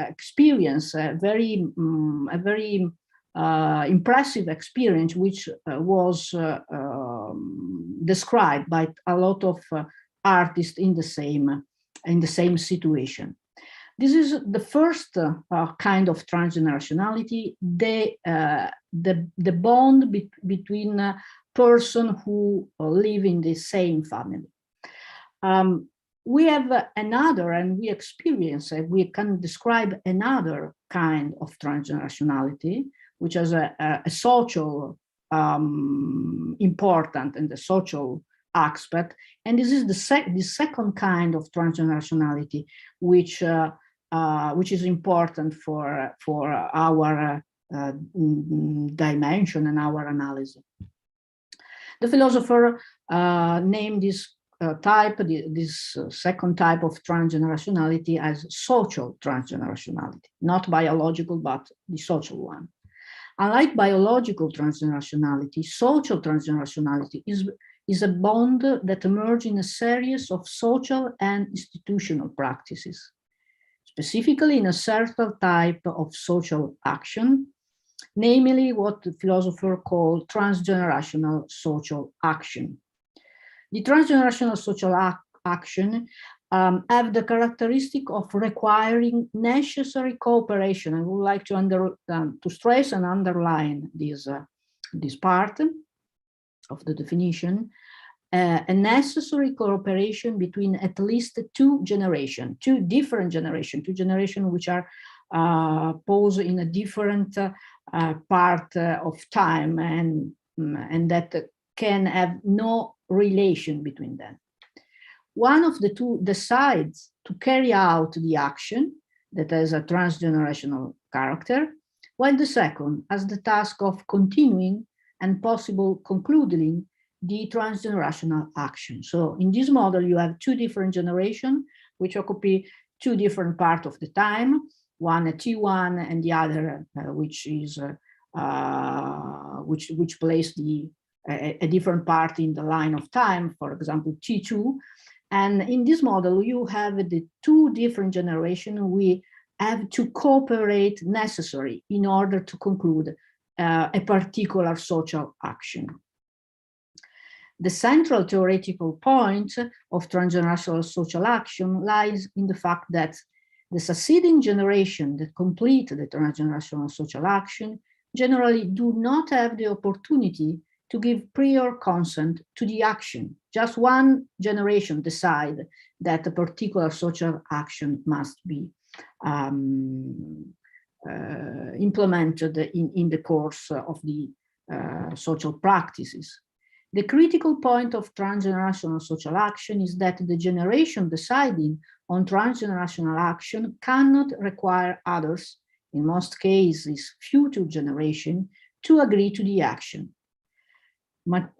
experience, a very impressive experience, which was described by a lot of artists in the same situation. This is the first kind of transgenerationality, the bond between a person who live in the same family. We have another, and we experience, we can describe another kind of transgenerationality, which has a social important and the social aspect. And this is the second kind of transgenerationality, which is important for our dimension and our analysis. The philosopher named this this second type of transgenerationality as social transgenerationality, not biological, but the social one. Unlike biological transgenerationality, social transgenerationality is a bond that emerges in a series of social and institutional practices, specifically in a certain type of social action, namely what the philosopher called transgenerational social action. The transgenerational social action have the characteristic of requiring necessary cooperation. I would like to stress and underline this part of the definition. A necessary cooperation between at least two different generations which are posed in a different part of time and that can have no relation between them. One of the two decides to carry out the action that has a transgenerational character, while the second has the task of continuing and possible concluding the transgenerational action. So in this model, you have two different generations which occupy two different parts of the time, one at T1 and the other which plays a different part in the line of time, for example, T2. And in this model, you have the two different generations. We have to cooperate necessary in order to conclude a particular social action. The central theoretical point of transgenerational social action lies in the fact that the succeeding generation that complete the transgenerational social action generally do not have the opportunity to give prior consent to the action. Just one generation decide that a particular social action must be implemented in the course of the social practices. The critical point of transgenerational social action is that the generation deciding on transgenerational action cannot require others, in most cases future generation, to agree to the action.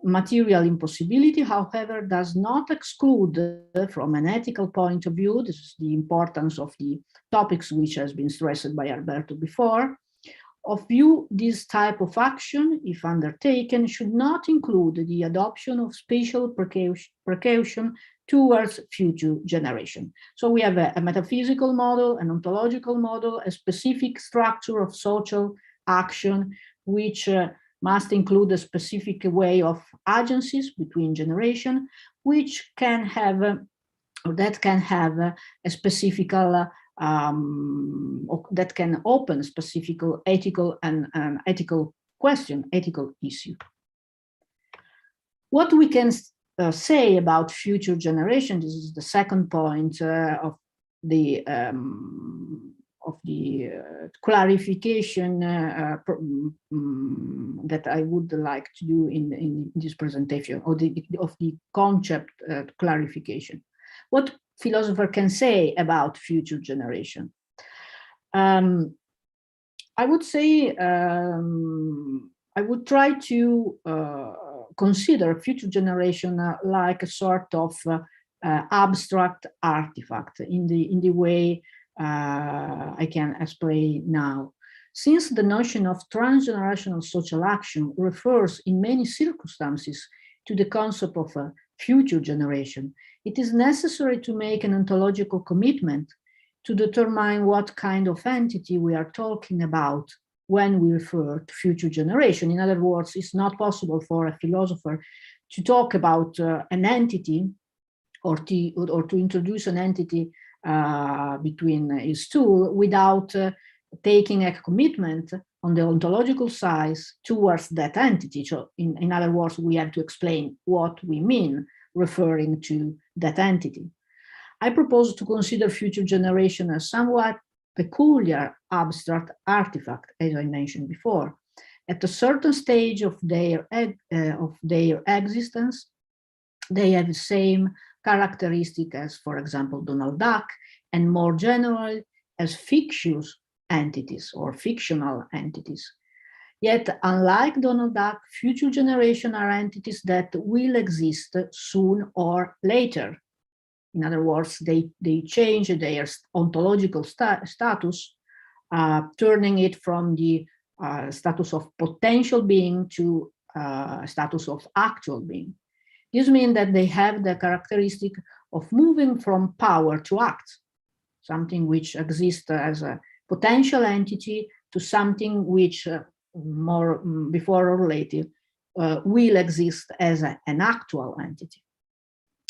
Material impossibility, however, does not exclude from an ethical point of view, this is the importance of the topics which has been stressed by Alberto before, of view this type of action, if undertaken, should not include the adoption of special precaution towards future generation. So we have a metaphysical model, an ontological model, a specific structure of social action, which must include a specific way of agencies between generation, which can have, that can have a specific, that can open specific ethical and ethical question, ethical issue. What we can say about future generation, this is the second point of the clarification that I would like to do in this presentation, or of the concept clarification. What philosopher can say about future generation? I would say, I would try to consider future generation like a sort of abstract artifact in the way I can explain now. Since the notion of transgenerational social action refers in many circumstances to the concept of a future generation, it is necessary to make an ontological commitment to determine what kind of entity we are talking about when we refer to future generation. In other words, it's not possible for a philosopher to talk about an entity or to introduce an entity between his tool without taking a commitment on the ontological side towards that entity. So in other words, we have to explain what we mean referring to that entity. I propose to consider future generation as somewhat peculiar abstract artifact, as I mentioned before. At a certain stage of their existence, they have the same characteristic as, for example, Donald Duck, and more generally as fictitious entities or fictional entities. Yet, unlike Donald Duck, future generations are entities that will exist soon or later. In other words, they change their ontological status, turning it from the status of potential being to status of actual being. This means that they have the characteristic of moving from power to act, something which exists as a potential entity to something which more before or later will exist as an actual entity.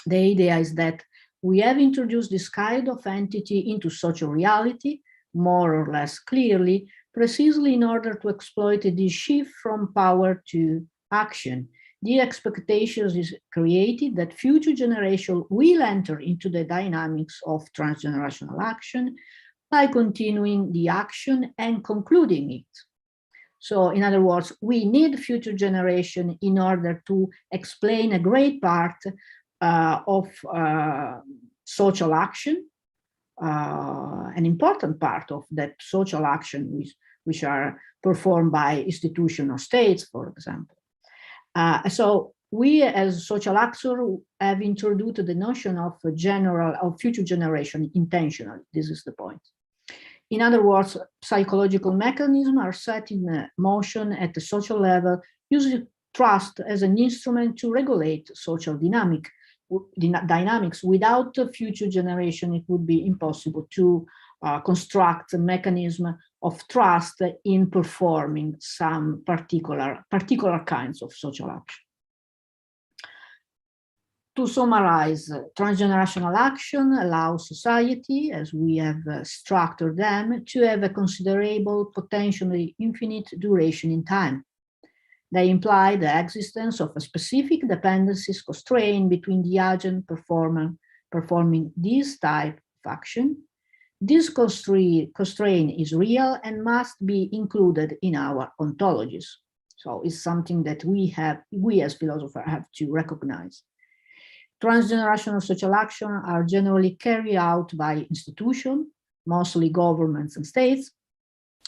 The idea is that we have introduced this kind of entity into social reality, more or less clearly, precisely in order to exploit this shift from power to action. The expectation is created that future generations will enter into the dynamics of transgenerational action by continuing the action and concluding it. So in other words, we need future generation in order to explain a great part of social action, an important part of that social action which are performed by institutions or states, for example. So we as social actors have introduced the notion of future generation intentionally. This is the point. In other words, psychological mechanisms are set in motion at the social level, using trust as an instrument to regulate social dynamics. Without a future generation, it would be impossible to construct a mechanism of trust in performing some particular kinds of social action. To summarize, transgenerational action allows society, as we have structured them, to have a considerable, potentially infinite duration in time. They imply the existence of a specific dependencies constraint between the agent performing this type of action. This constraint is real and must be included in our ontologies. So it's something that we as philosophers have to recognize. Transgenerational social action are generally carried out by institutions, mostly governments and states,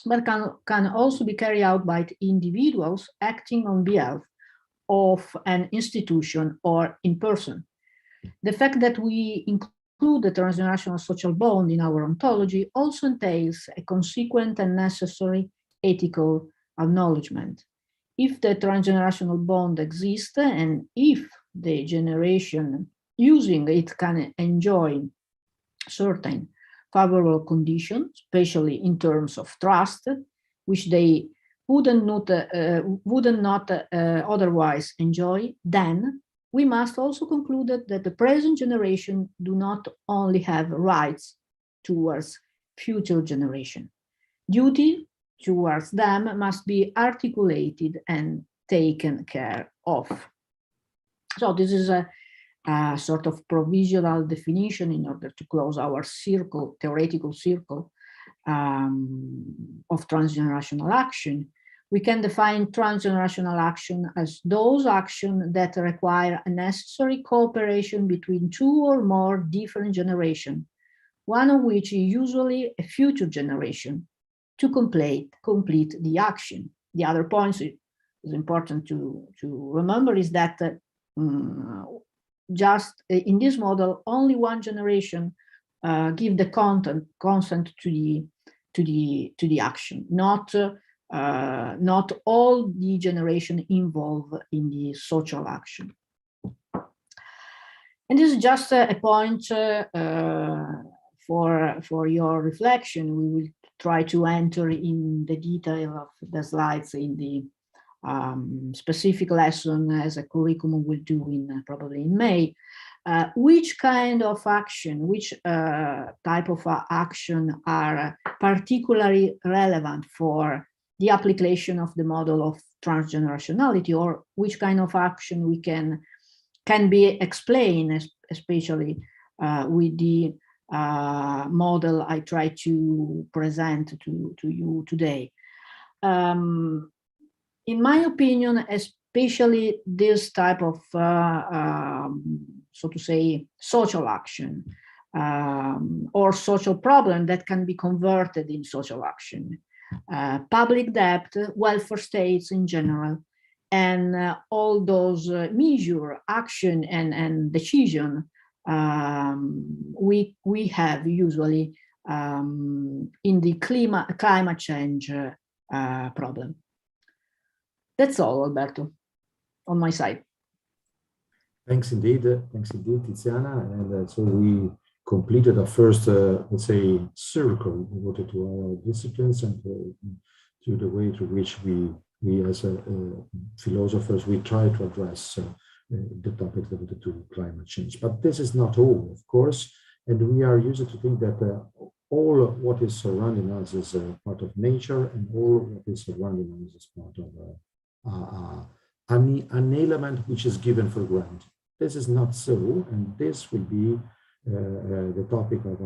but can also be carried out by individuals acting on behalf of an institution or in person. The fact that we include the transgenerational social bond in our ontology also entails a consequent and necessary ethical acknowledgement. If the transgenerational bond exists and if the generation using it can enjoy certain favorable conditions, especially in terms of trust, which they would not otherwise enjoy, then we must also conclude that the present generation do not only have rights towards future generation. Duty towards them must be articulated and taken care of. So this is a sort of provisional definition in order to close our theoretical circle of transgenerational action. We can define transgenerational action as those actions that require a necessary cooperation between two or more different generations, one of which is usually a future generation, to complete the action. The other point is important to remember is that just in this model, only one generation give the consent to the action, not all the generation involved in the social action. And this is just a point for your reflection. We will try to enter in the detail of the slides in the specific lesson as a curriculum will do probably in May. Which kind of action, which type of action are particularly relevant for the application of the model of transgenerationality, or which kind of action we can be explained, especially with the model I try to present to you today. In my opinion, especially this type of, so to say, social action or social problem that can be converted in social action, public debt, welfare states in general, and all those measure, action, and decision we have usually in the climate change problem. That's all, Alberto, on my side. Thanks indeed, Tiziana. And so we completed our first, let's say, circle devoted to our disciplines and to the way through which we as philosophers, we try to address the topics devoted to climate change. But this is not all, of course, and we are used to think that all what is surrounding us is part of nature, and all what is surrounding us is part of an element which is given for granted. This is not so, and this will be the topic of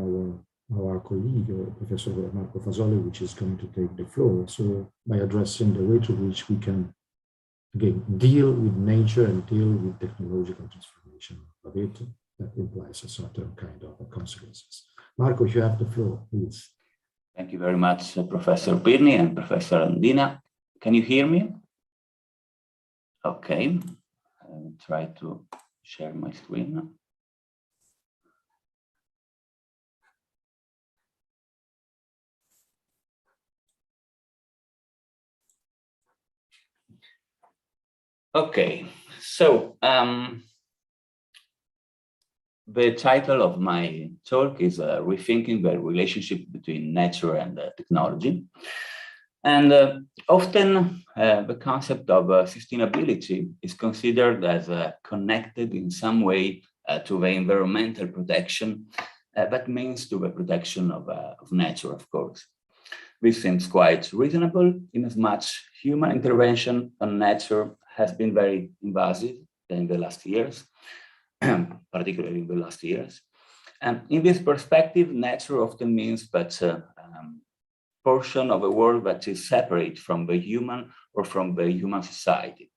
our colleague, Professor Marco Fasoli, which is going to take the floor. So by addressing the way to which we can, again, deal with nature and deal with technological transformation of it, that implies a certain kind of consequences. Marco, you have the floor, please. Thank you very much, Professor Pirni and Professor Andina. Can you hear me? Okay, I will try to share my screen. Okay, so the title of my talk is Rethinking the Relationship Between Nature and Technology. And often the concept of sustainability is considered as connected in some way to the environmental protection, that means to the protection of nature, of course. This seems quite reasonable, in as much human intervention on nature has been very invasive in the last years, particularly in the last years. And in this perspective, nature often means that portion of the world that is separate from the human or from the human society.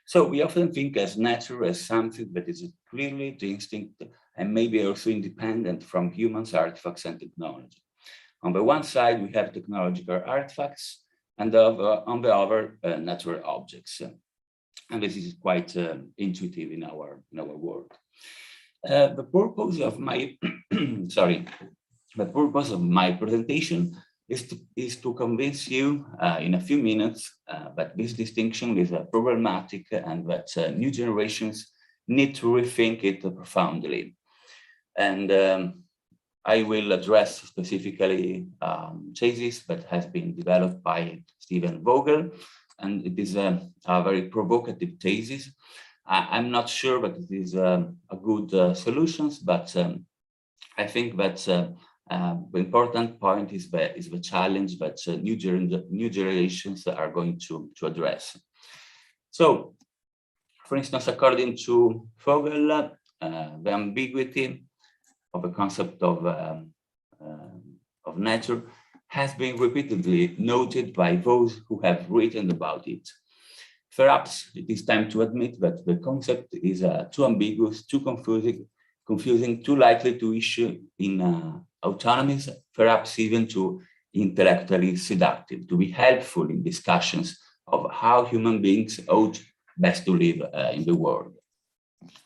So we often think as nature as something that is clearly distinct and maybe also independent from humans' artifacts and technology. On the one side, we have technological artifacts, and on the other, natural objects. And this is quite intuitive in our world. The purpose of my the purpose of my presentation is to convince you in a few minutes that this distinction is problematic and that new generations need to rethink it profoundly. And I will address specifically thesis that has been developed by Stephen Vogel, and it is a very provocative thesis. I'm not sure that it is a good solution, but I think that the important point is the challenge that new generations are going to address. So, for instance, according to Vogel, the ambiguity of the concept of nature has been repeatedly noted by those who have written about it. Perhaps it is time to admit that the concept is too ambiguous, too confusing, too likely to issue in autonomous, perhaps even too intellectually seductive, to be helpful in discussions of how human beings ought best to live in the world.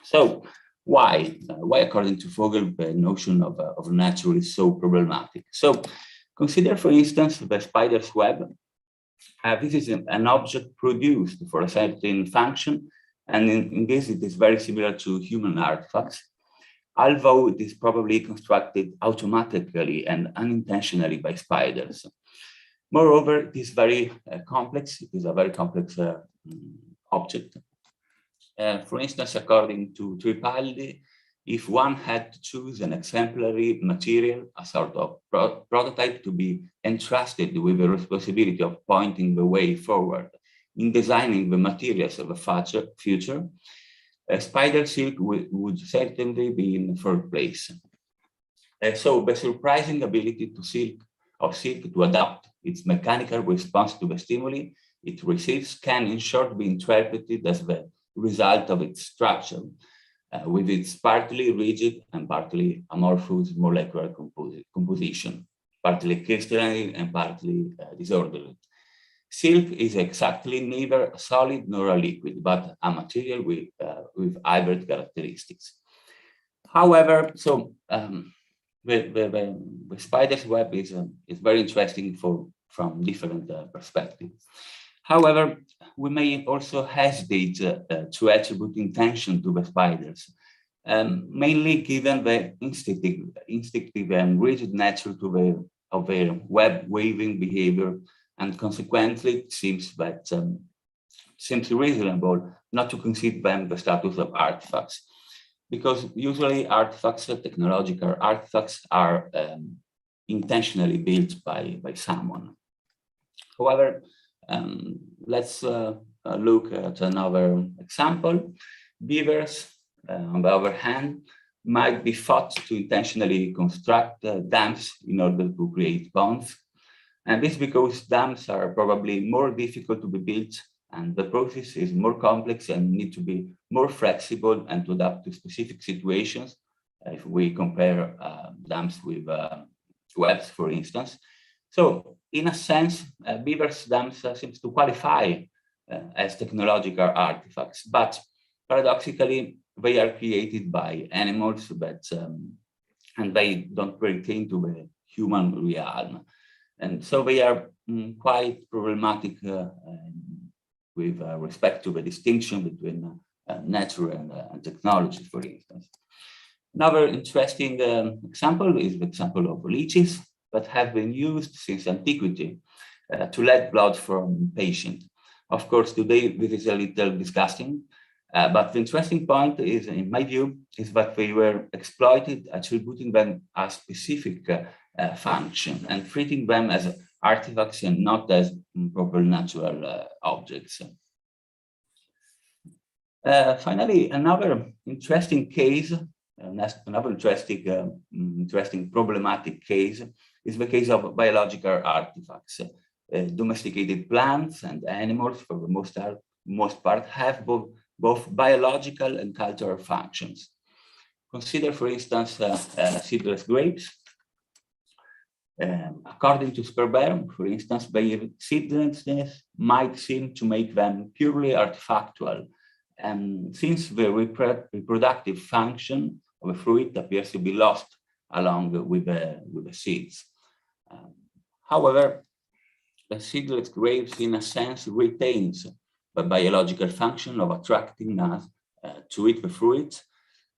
So why, according to Vogel, the notion of nature is so problematic? So consider, for instance, the spider's web. This is an object produced for a certain function, and in this it is very similar to human artifacts, although it is probably constructed automatically and unintentionally by spiders. Moreover, it is very complex. It is a very complex object. For instance, according to Tripaldi, if one had to choose an exemplary material, a sort of prototype to be entrusted with the responsibility of pointing the way forward in designing the materials of the future, spider silk would certainly be in the third place. So the surprising ability of silk to adapt its mechanical response to the stimuli it receives can, in short, be interpreted as the result of its structure, with its partly rigid and partly amorphous molecular composition, partly crystalline and partly disorderly. Silk is exactly neither a solid nor a liquid, but a material with hybrid characteristics. However, so the spider's web is very interesting from different perspectives. However, we may also hesitate to attribute intention to the spiders, mainly given the instinctive and rigid nature of their web-weaving behavior, and consequently it seems reasonable not to consider them the status of artifacts, because usually artifacts, technological artifacts, are intentionally built by someone. However, let's look at another example. Beavers, on the other hand, might be thought to intentionally construct dams in order to create ponds. And this because dams are probably more difficult to be built, and the process is more complex and need to be more flexible and to adapt to specific situations. If we compare dams with webs, for instance. So in a sense, beavers' dams seems to qualify as technological artifacts, but paradoxically, they are created by animals, but and they don't pertain to the human realm. And so they are quite problematic with respect to the distinction between nature and technology, for instance. Another interesting example is the example of leeches that have been used since antiquity to let blood from patients. Of course, today this is a little disgusting, but the interesting point is, in my view, is that they were exploited, attributing them a specific function and treating them as artifacts and not as proper natural objects. Finally, another interesting case, another interesting problematic case is the case of biological artifacts. Domesticated plants and animals, for the most part, have both biological and cultural functions. Consider, for instance, seedless grapes. According to Sperber, for instance, their seedlessness might seem to make them purely artifactual, and since the reproductive function of a fruit appears to be lost along with the seeds. However, the seedless grapes, in a sense, retains the biological function of attracting us to eat the fruit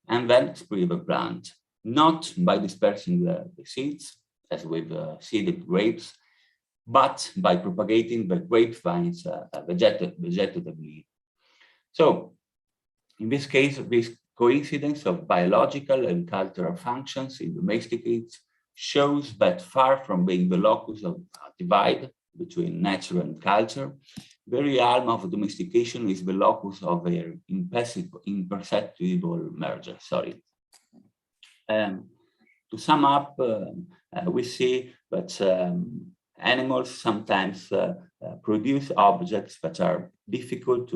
and then spread the plant, not by dispersing the seeds, as with seeded grapes, but by propagating the grapevines vegetatively. So, in this case, this coincidence of biological and cultural functions in domesticates shows that far from being the locus of divide between nature and culture, the realm of domestication is the locus of their imperceptible merger. To sum up, we see that animals sometimes produce objects that are difficult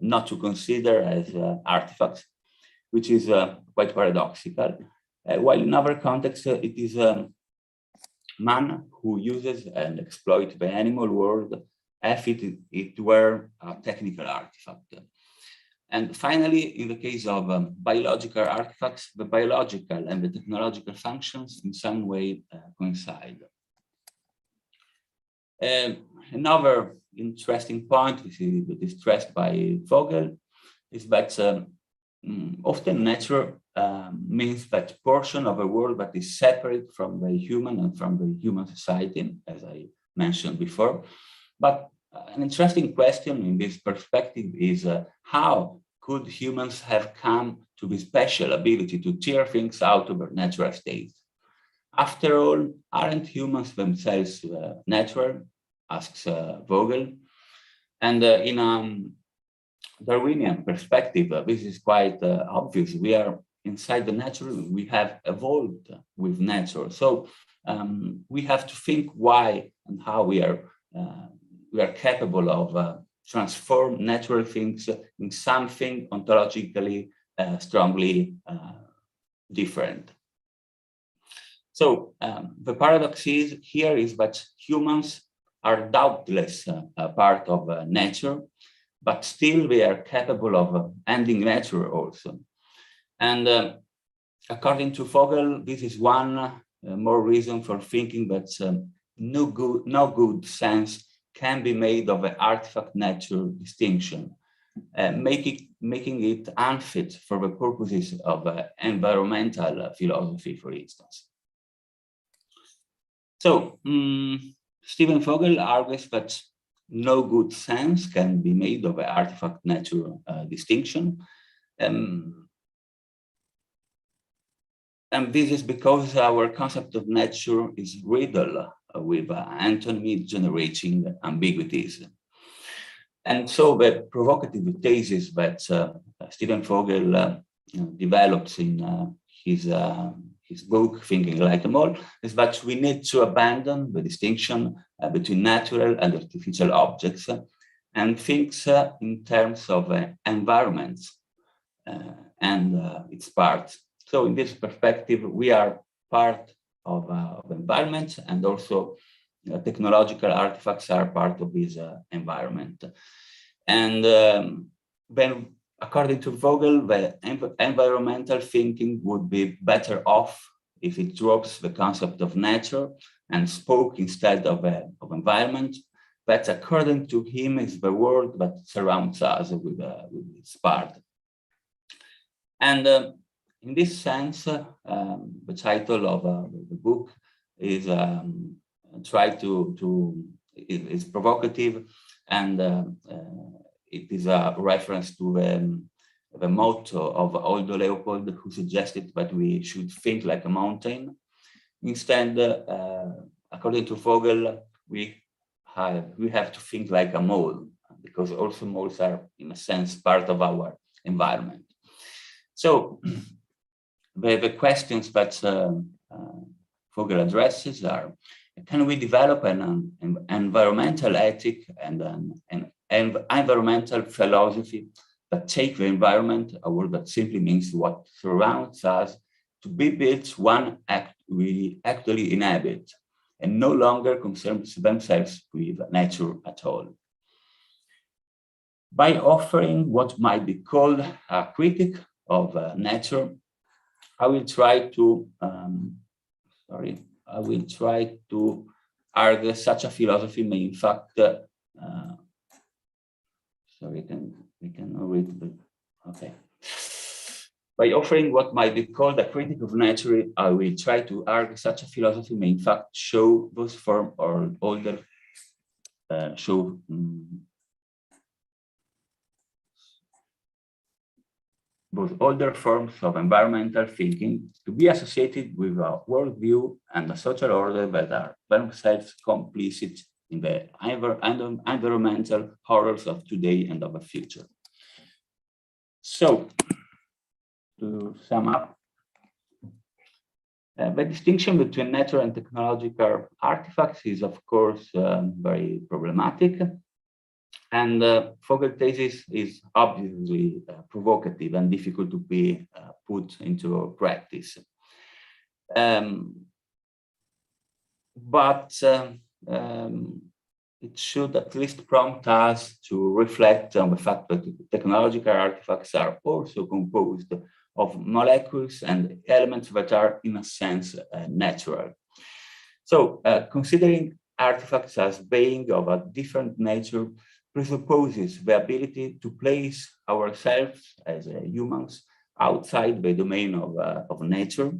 not to consider as artifacts, which is quite paradoxical. While in other contexts, it is man who uses and exploits the animal world as if it were a technical artifact. And finally, in the case of biological artifacts, the biological and the technological functions in some way coincide. Another interesting point that is stressed by Vogel is that often nature means that portion of a world that is separate from the human and from the human society, as I mentioned before. But an interesting question in this perspective is how could humans have come to the special ability to tear things out of their natural state? After all, aren't humans themselves natural? Asks Vogel. And in a Darwinian perspective, this is quite obvious. We are inside the natural, we have evolved with nature. So we have to think why and how we are capable of transform natural things in something ontologically strongly different. So the paradox here is that humans are doubtless a part of nature, but still we are capable of ending nature also. And according to Vogel, this is one more reason for thinking that no good sense can be made of an artifact-nature distinction, making it unfit for the purposes of environmental philosophy, for instance. So, Stephen Vogel argues that no good sense can be made of an artifact-nature distinction. And this is because our concept of nature is riddled with antonymy-generating ambiguities. And so the provocative thesis that Stephen Vogel develops in his book, Thinking Like a Mole, is that we need to abandon the distinction between natural and artificial objects and think in terms of environments and its parts. So in this perspective, we are part of environment, and also technological artifacts are part of this environment. And then, according to Vogel, the environmental thinking would be better off if it drops the concept of nature and spoke instead of environment. That, according to him, is the world that surrounds us with its part. And in this sense, the title of the book is is provocative, and it is a reference to the motto of Aldo Leopold, who suggested that we should think like a mountain. Instead, according to Vogel, we have to think like a mole, because also moles are, in a sense, part of our environment. So the questions that Vogel addresses are: can we develop an environmental ethic and an environmental philosophy that take the environment, a word that simply means what surrounds us, to be bits we actually inhabit, and no longer concerns themselves with nature at all? By offering what might be called a critique of nature, I will try to argue such a philosophy may in fact we can read the, okay. By offering what might be called a critique of nature, I will try to argue such a philosophy may in fact show those form or older both older forms of environmental thinking to be associated with a worldview and a social order that are themselves complicit in the environmental horrors of today and of the future. So, to sum up, the distinction between natural and technological artifacts is, of course, very problematic. And Vogel's thesis is obviously provocative and difficult to be put into practice. But it should at least prompt us to reflect on the fact that technological artifacts are also composed of molecules and elements that are, in a sense, natural. So considering artifacts as being of a different nature presupposes the ability to place ourselves as humans outside the domain of nature.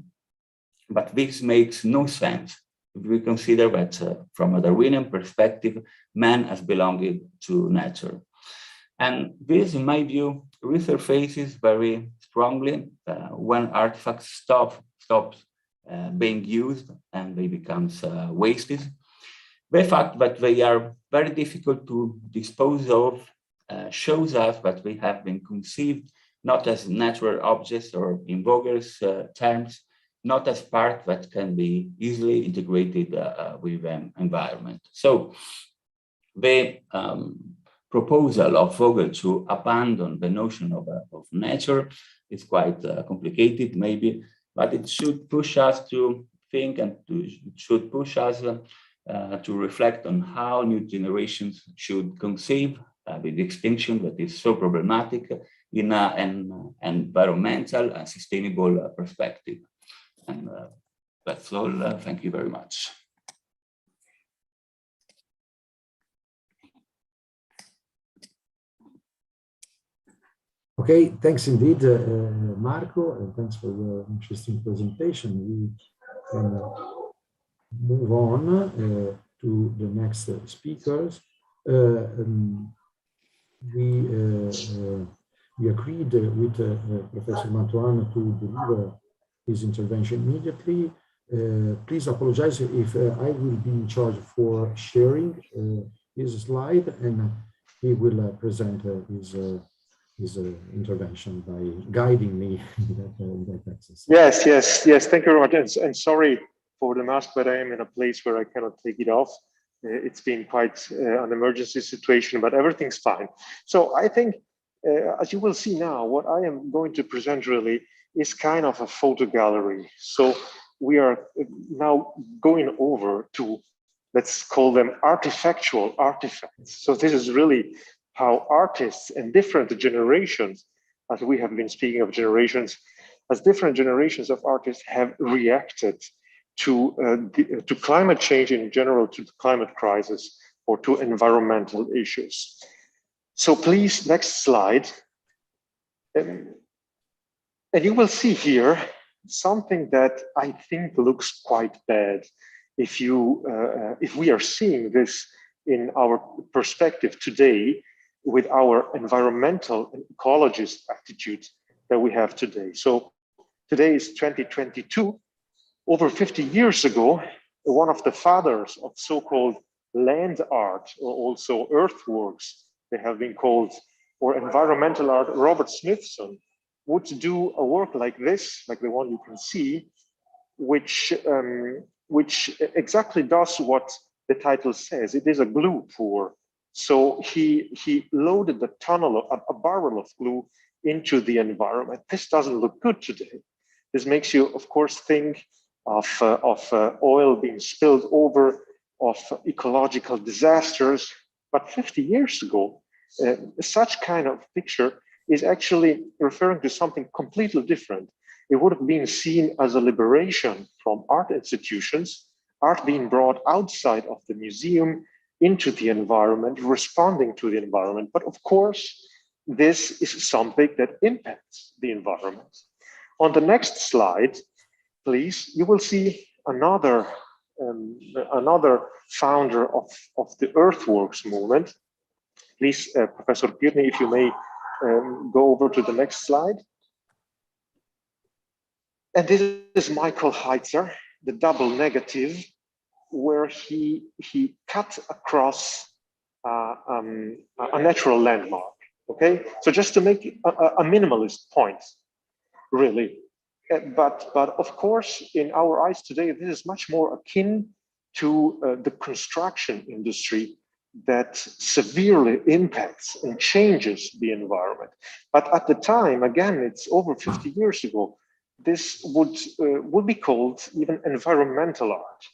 But this makes no sense if we consider that from a Darwinian perspective, man has belonged to nature. And this, in my view, resurfaces very strongly when artifacts stop being used and they become wasted. The fact that they are very difficult to dispose of shows us that they have been conceived not as natural objects, or in Vogel's terms, not as part that can be easily integrated with the environment. So the proposal of Vogel to abandon the notion of nature is quite complicated, maybe, but it should push us to think, and should push us to reflect on how new generations should conceive the extinction that is so problematic in an environmental and sustainable perspective. And that's all. Thank you very much. Okay, thanks indeed, Marco, and thanks for your interesting presentation. We can move on to the next speakers. we agreed with Professor Mantuan to deliver his intervention immediately. Please apologize if I will be in charge for sharing his slide, and he will present his intervention by guiding me in that exercise. Yes. Thank you very much. And sorry for the mask, but I am in a place where I cannot take it off. It's been quite an emergency situation, but everything's fine. So I think, as you will see now, what I am going to present really is kind of a photo gallery. So we are now going over to, let's call them artifactual artifacts. So this is really how artists and different generations, as we have been speaking of generations, as different generations of artists have reacted to climate change in general, to the climate crisis, or to environmental issues. So please, next slide. And you will see here something that I think looks quite bad if we are seeing this in our perspective today with our environmental and ecologist attitude that we have today. So today is 2022. Over 50 years ago, one of the fathers of so-called land art, or also earthworks, they have been called, or environmental art, Robert Smithson, would do a work like this, like the one you can see, which exactly does what the title says. It is a glue pour. So he loaded the tunnel, a barrel of glue into the environment. This doesn't look good today. This makes you, of course, think of oil being spilled over, of ecological disasters. But 50 years ago, such kind of picture is actually referring to something completely different. It would have been seen as a liberation from art institutions, art being brought outside of the museum into the environment, responding to the environment. But of course, this is something that impacts the environment. On the next slide, please, you will see another founder of the earthworks movement. Please, Professor Pirni, if you may go over to the next slide. And this is Michael Heitzer, the double negative, where he cut across a natural landmark. Okay, so just to make a minimalist point, really. But of course, in our eyes today, this is much more akin to the construction industry that severely impacts and changes the environment. But at the time, again, it's over 50 years ago, this would be called even environmental art.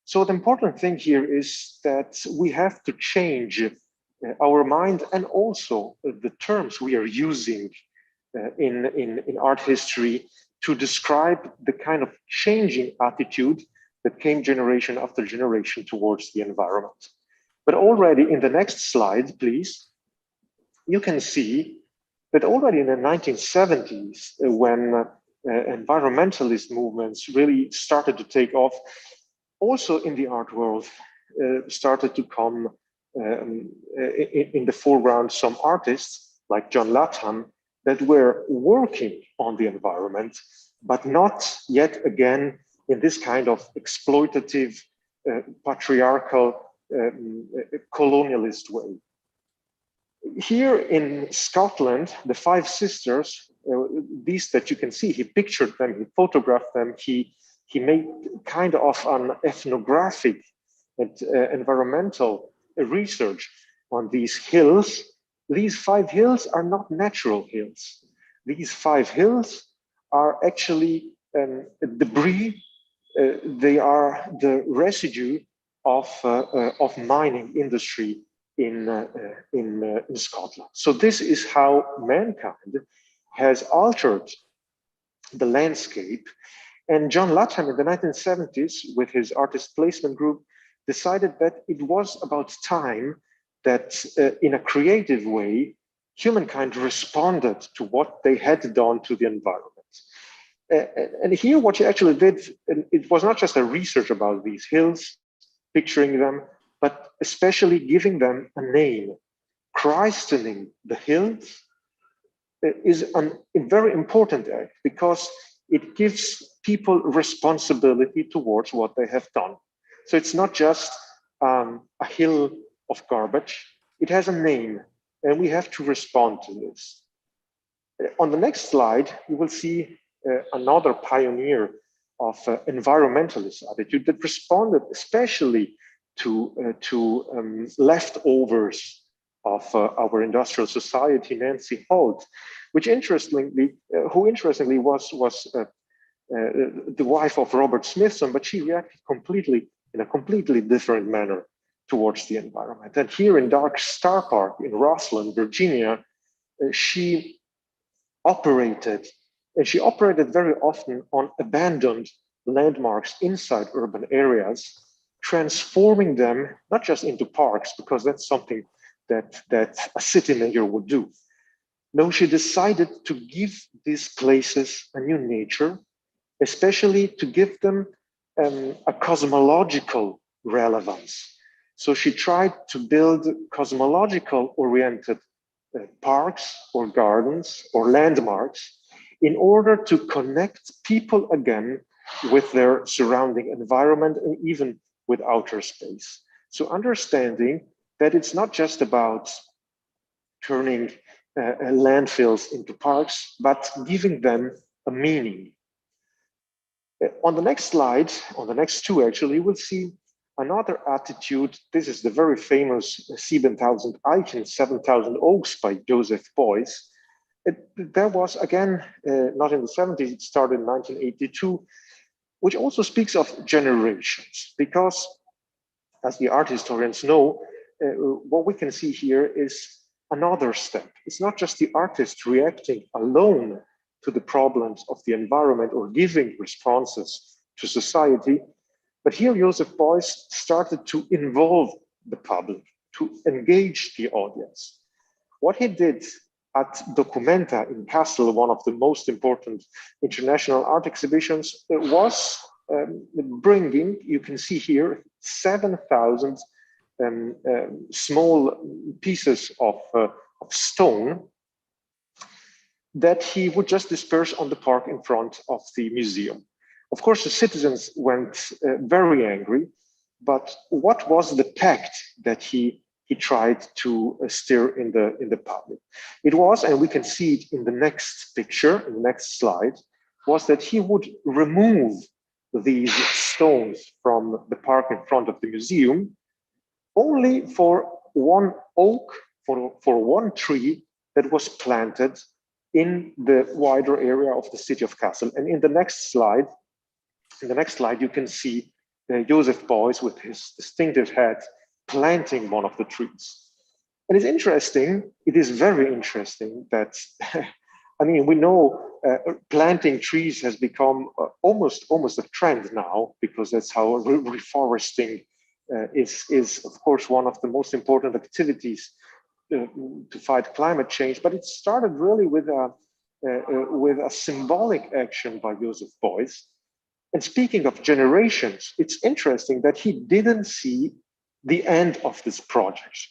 So the important thing here is that we have to change our mind and also the terms we are using in art history to describe the kind of changing attitude that came generation after generation towards the environment. But already in the next slide, please, you can see that already in the 1970s, when environmentalist movements really started to take off, also in the art world started to come in the foreground some artists like John Latham that were working on the environment, but not yet again in this kind of exploitative, patriarchal, colonialist way. Here in Scotland, the five sisters, these that you can see, he pictured them, he photographed them, he made kind of an ethnographic and environmental research on these hills. These 5 hills are not natural hills. These 5 hills are actually debris. They are the residue of mining industry in Scotland. So this is how mankind has altered the landscape. And John Latham in the 1970s, with his artist placement group, decided that it was about time that in a creative way, humankind responded to what they had done to the environment. And here what he actually did, it was not just a research about these hills, picturing them, but especially giving them a name. Christening the hills is a very important act because it gives people responsibility towards what they have done. So it's not just a hill of garbage, it has a name, and we have to respond to this. On the next slide, you will see another pioneer of environmentalist attitude that responded especially to leftovers of our industrial society, Nancy Holt, which interestingly was the wife of Robert Smithson, but she reacted in a completely different manner towards the environment. And here in Dark Star Park in Rossland, Virginia, she operated very often on abandoned landmarks inside urban areas, transforming them not just into parks, because that's something that a city mayor would do. No, she decided to give these places a new nature, especially to give them a cosmological relevance. So she tried to build cosmological oriented parks or gardens or landmarks in order to connect people again with their surrounding environment and even with outer space. So understanding that it's not just about turning landfills into parks, but giving them a meaning. On the next slide, on the next two actually, we'll see another attitude. This is the very famous 7,000 Eichen, 7,000 Oaks by Joseph Beuys. There was, again, not in the 70s, it started in 1982, which also speaks of generations, because as the art historians know, what we can see here is another step. It's not just the artist reacting alone to the problems of the environment or giving responses to society, but here Joseph Beuys started to involve the public, to engage the audience. What he did at Documenta in Kassel, one of the most important international art exhibitions, was bringing, you can see here, 7,000 small pieces of stone that he would just disperse on the park in front of the museum. Of course, the citizens went very angry, but what was the pact that he tried to steer in the public? It was, and we can see it in the next picture, in the next slide, was that he would remove these stones from the park in front of the museum only for one oak, for one tree that was planted in the wider area of the city of Kassel. And in the next slide, you can see Joseph Beuys with his distinctive hat planting one of the trees. And it's interesting, it is very interesting that, I mean, we know planting trees has become almost a trend now, because that's how reforesting is of course one of the most important activities to fight climate change. But it started really with a symbolic action by Joseph Beuys. And speaking of generations, it's interesting that he didn't see the end of this project.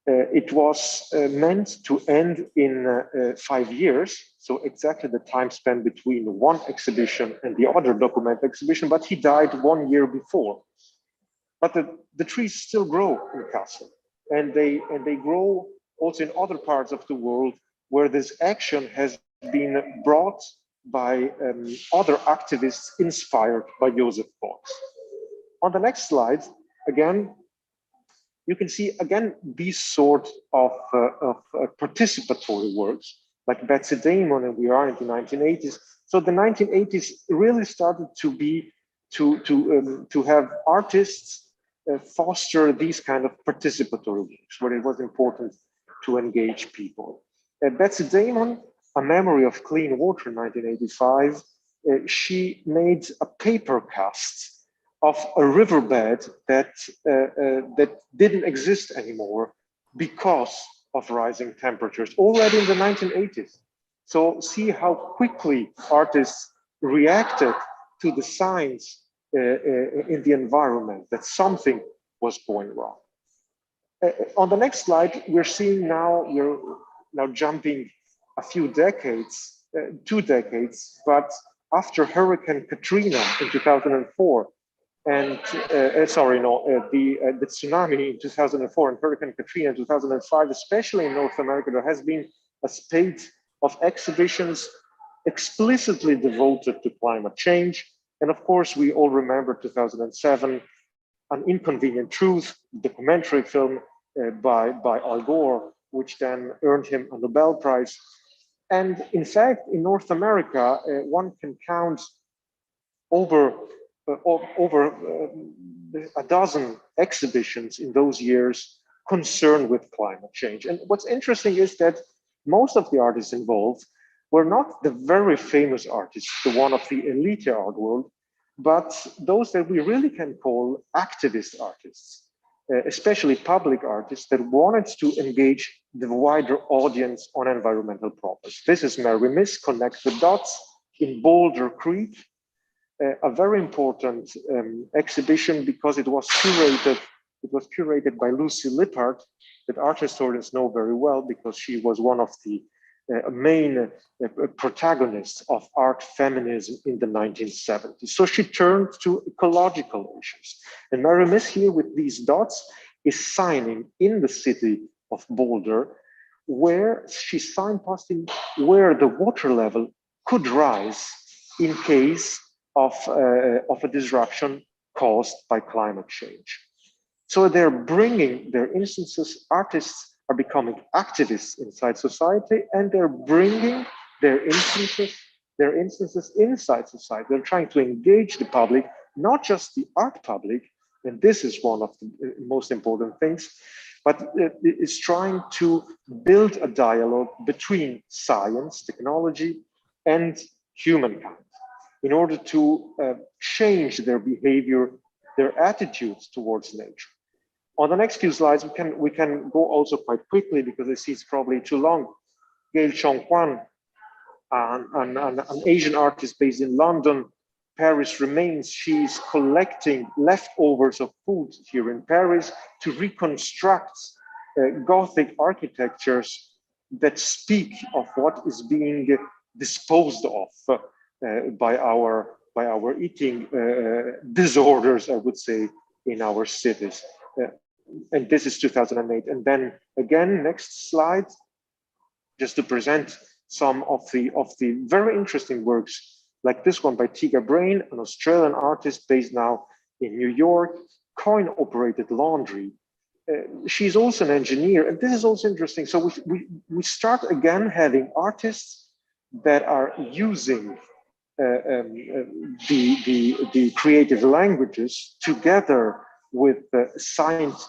It was meant to end in 5 years, so exactly the time spent between one exhibition and the other Documenta exhibition, but he died 1 year before. But the trees still grow in Kassel, and they grow also in other parts of the world where this action has been brought by other activists inspired by Joseph Beuys. On the next slide, again, you can see again these sort of participatory works like Betsy Damon, and we are in the 1980s. So the 1980s really started to have artists foster these kind of participatory works where it was important to engage people. Betsy Damon, A Memory of Clean Water, 1985, she made a paper cast of a riverbed that didn't exist anymore because of rising temperatures already in the 1980s. So see how quickly artists reacted to the signs in the environment that something was going wrong. On the next slide, we're now jumping a few decades, 2 decades, but after Hurricane Katrina in 2004, and the tsunami in 2004 and Hurricane Katrina in 2005, especially in North America, there has been a spate of exhibitions explicitly devoted to climate change. And of course, we all remember 2007, An Inconvenient Truth, documentary film by Al Gore, which then earned him a Nobel Prize. And in fact, in North America, one can count over a dozen exhibitions in those years concerned with climate change. And what's interesting is that most of the artists involved were not the very famous artists, the one of the elite art world, but those that we really can call activist artists, especially public artists that wanted to engage the wider audience on environmental problems. This is Mary Miss, Connect the Dots in Boulder Creek, a very important exhibition because it was curated by Lucy Lippard, that art historians know very well because she was one of the main protagonists of art feminism in the 1970s. So she turned to ecological issues. And Mary Miss here with these dots is signing in the city of Boulder, where she's signposting where the water level could rise in case of a disruption caused by climate change. So they're bringing their instances, artists are becoming activists inside society, and they're bringing their instances inside society. They're trying to engage the public, not just the art public, and this is one of the most important things, but it's trying to build a dialogue between science, technology, and humankind in order to change their behavior, their attitudes towards nature. On the next few slides, we can go also quite quickly because I see it's probably too long. Gail Chong-Kwan, an Asian artist based in London, Paris remains. She's collecting leftovers of food here in Paris to reconstruct Gothic architectures that speak of what is being disposed of by our eating disorders, I would say, in our cities. And this is 2008. And then again, next slide, just to present some of the very interesting works, like this one by Tiga Brain, an Australian artist based now in New York, coin-operated laundry. She's also an engineer, and this is also interesting. So we start again having artists that are using the creative languages together with science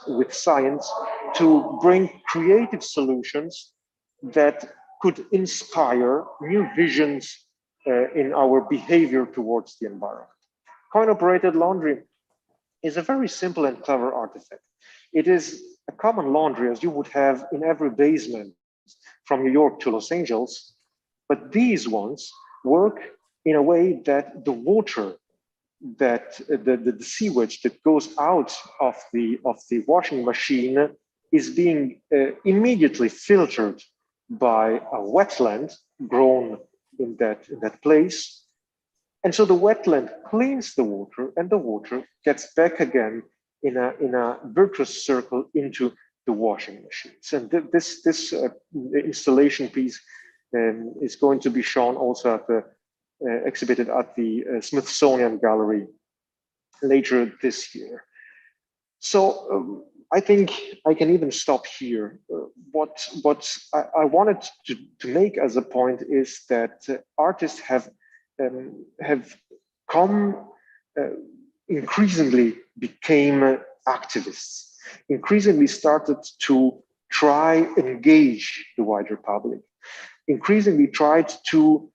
to bring creative solutions that could inspire new visions in our behavior towards the environment. Coin-operated laundry is a very simple and clever artifact. It is a common laundry as you would have in every basement from New York to Los Angeles, but these ones work in a way that the water, that the sewage that goes out of the washing machine is being immediately filtered by a wetland grown in that place. And so the wetland cleans the water, and the water gets back again in a virtuous circle into the washing machines. And this installation piece is going to be shown also at the exhibited at the Smithsonian Gallery later this year. So I think I can even stop here. What I wanted to make as a point is that artists have come increasingly became activists, increasingly started to try engage the wider public, increasingly tried to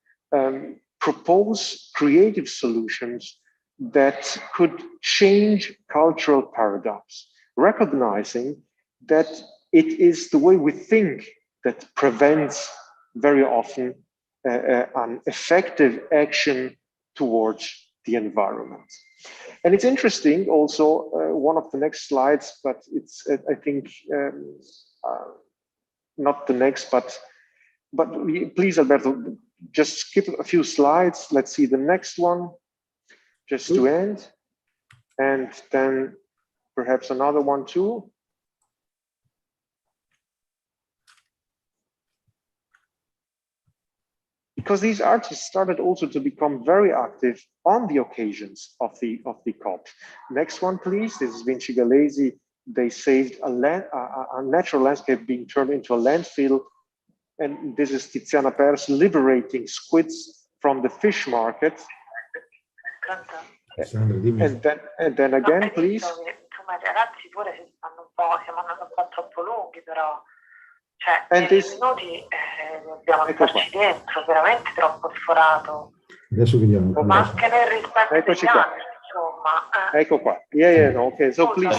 propose creative solutions that could change cultural paradigms, recognizing that it is the way we think that prevents very often an effective action towards the environment. And it's interesting also, one of the next slides, but it's, I think, not the next, but please, Alberto, just skip a few slides. Let's see the next one, just to end. And then perhaps another one too. Because these artists started also to become very active on the occasions of the COP. Next one, please. This is Vinci Gallesi. They saved a natural landscape being turned into a landfill. And this is Tiziana Pers liberating squids from the fish market. And then again, please. And this, ecco qua. Adesso vediamo. Ma anche nel rispetto degli anni, insomma. Ecco qua. Yeah, no, okay. So please.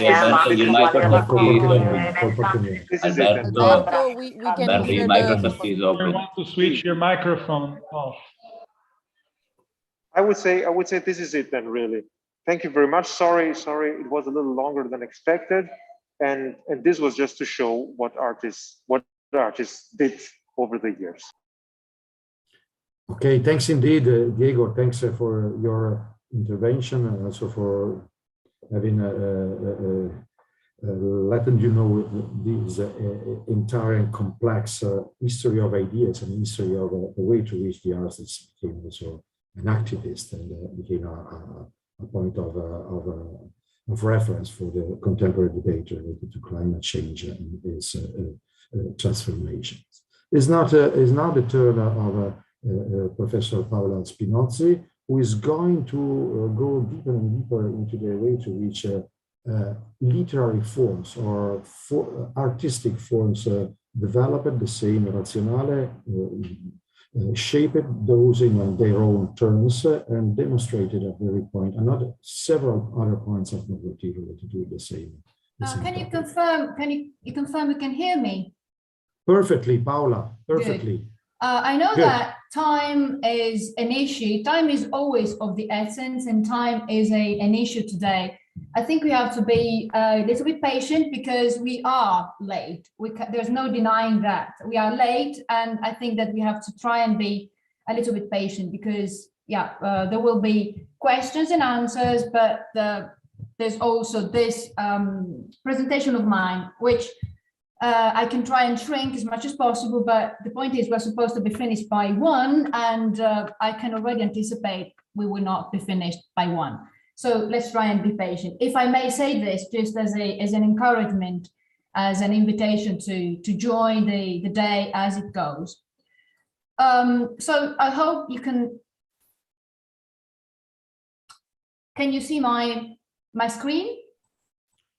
This is it. Alberto, we can hear Microsoft is the... open. You want to switch your microphone off. I would say this is it then, really. Thank you very much. Sorry, it was a little longer than expected. And this was just to show what artists did over the years. Okay, thanks indeed, Diego. Thanks for your intervention and also for having letting you know this entire and complex history of ideas and history of the way to which the artist became also an activist and became a point of reference for the contemporary debate related to climate change and its transformations. It's now the turn of Professor Paola Spinozzi, who is going to go deeper and deeper into the way to which literary forms or artistic forms developed the same Razionale, shaped those in their own terms and demonstrated at every point several other points of novelty related to the same. Can you confirm? Can you confirm you can hear me? Perfectly, Paola. Perfectly. Good. I know Good. that time is an issue. Time is always of the essence, and time is an issue today. I think we have to be a little bit patient because we are late. There's no denying that we are late, and I think that we have to try and be a little bit patient because, yeah, there will be questions and answers, but there's also this presentation of mine, which I can try and shrink as much as possible, but the point is we're supposed to be finished by 1, and I can already anticipate we will not be finished by 1. So let's try and be patient. If I may say this, just as an encouragement, as an invitation to join the day as it goes. So I hope you can you see my screen?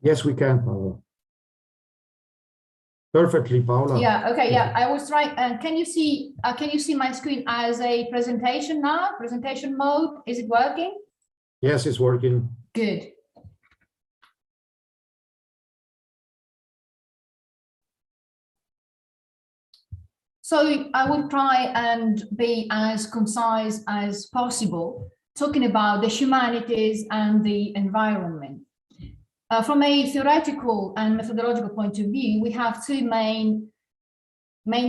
Yes, we can, Paola. Perfectly, Paola. Yeah, okay, yeah, I was trying. Can you see my screen as a presentation now? Presentation mode, is it working? Yes, it's working. Good. So I will try and be as concise as possible, talking about the humanities and the environment. From a theoretical and methodological point of view, we have two main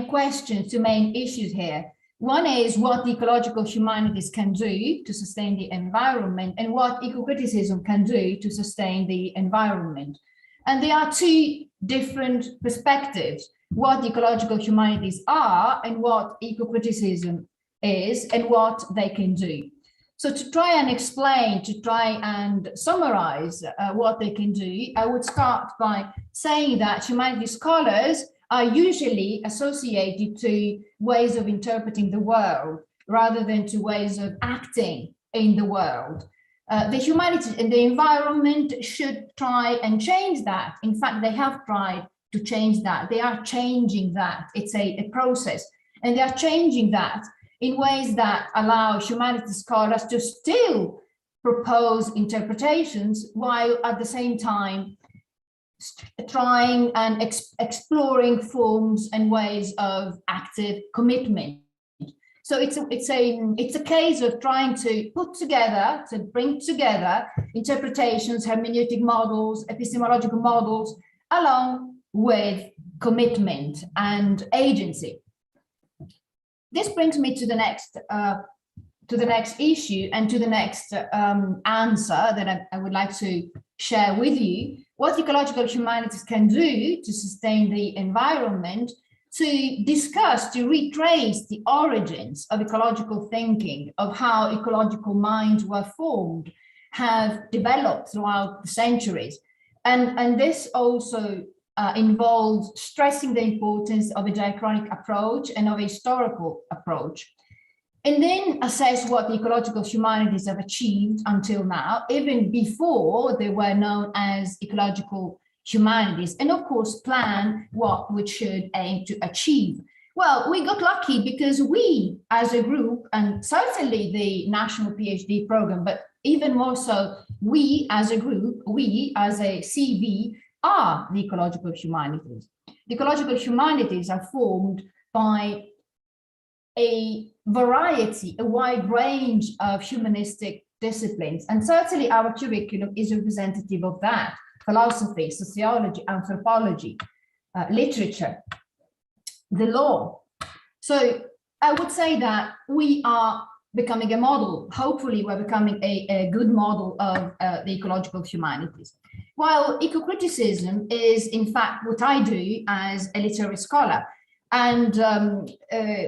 questions, two main issues here. One is what the ecological humanities can do to sustain the environment and what eco-criticism can do to sustain the environment. And there are two different perspectives, what the ecological humanities are and what eco-criticism is and what they can do. So to try and explain, to try and summarize what they can do, I would start by saying that humanities scholars are usually associated to ways of interpreting the world rather than to ways of acting in the world. The humanities and the environment should try and change that. In fact, they have tried to change that. They are changing that. It's a process, and they are changing that in ways that allow humanities scholars to still propose interpretations while at the same time trying and exploring forms and ways of active commitment. So it's a case of trying to bring together interpretations, hermeneutic models, epistemological models, along with commitment and agency. This brings me to the next issue and to the next answer that I would like to share with you. What ecological humanities can do to sustain the environment, to discuss, to retrace the origins of ecological thinking, of how ecological minds were formed, have developed throughout the centuries. And this also involves stressing the importance of a diachronic approach and of a historical approach. And then assess what the ecological humanities have achieved until now, even before they were known as ecological humanities, and of course plan what we should aim to achieve. Well, we got lucky because we as a group, and certainly the national PhD program, but even more so, we as a group, we as a CV are the ecological humanities. The ecological humanities are formed by a variety, a wide range of humanistic disciplines, and certainly our curriculum is representative of that: philosophy, sociology, anthropology, literature, the law. So I would say that we are becoming a model. Hopefully we're becoming a good model of the ecological humanities. While eco-criticism is in fact what I do as a literary scholar. And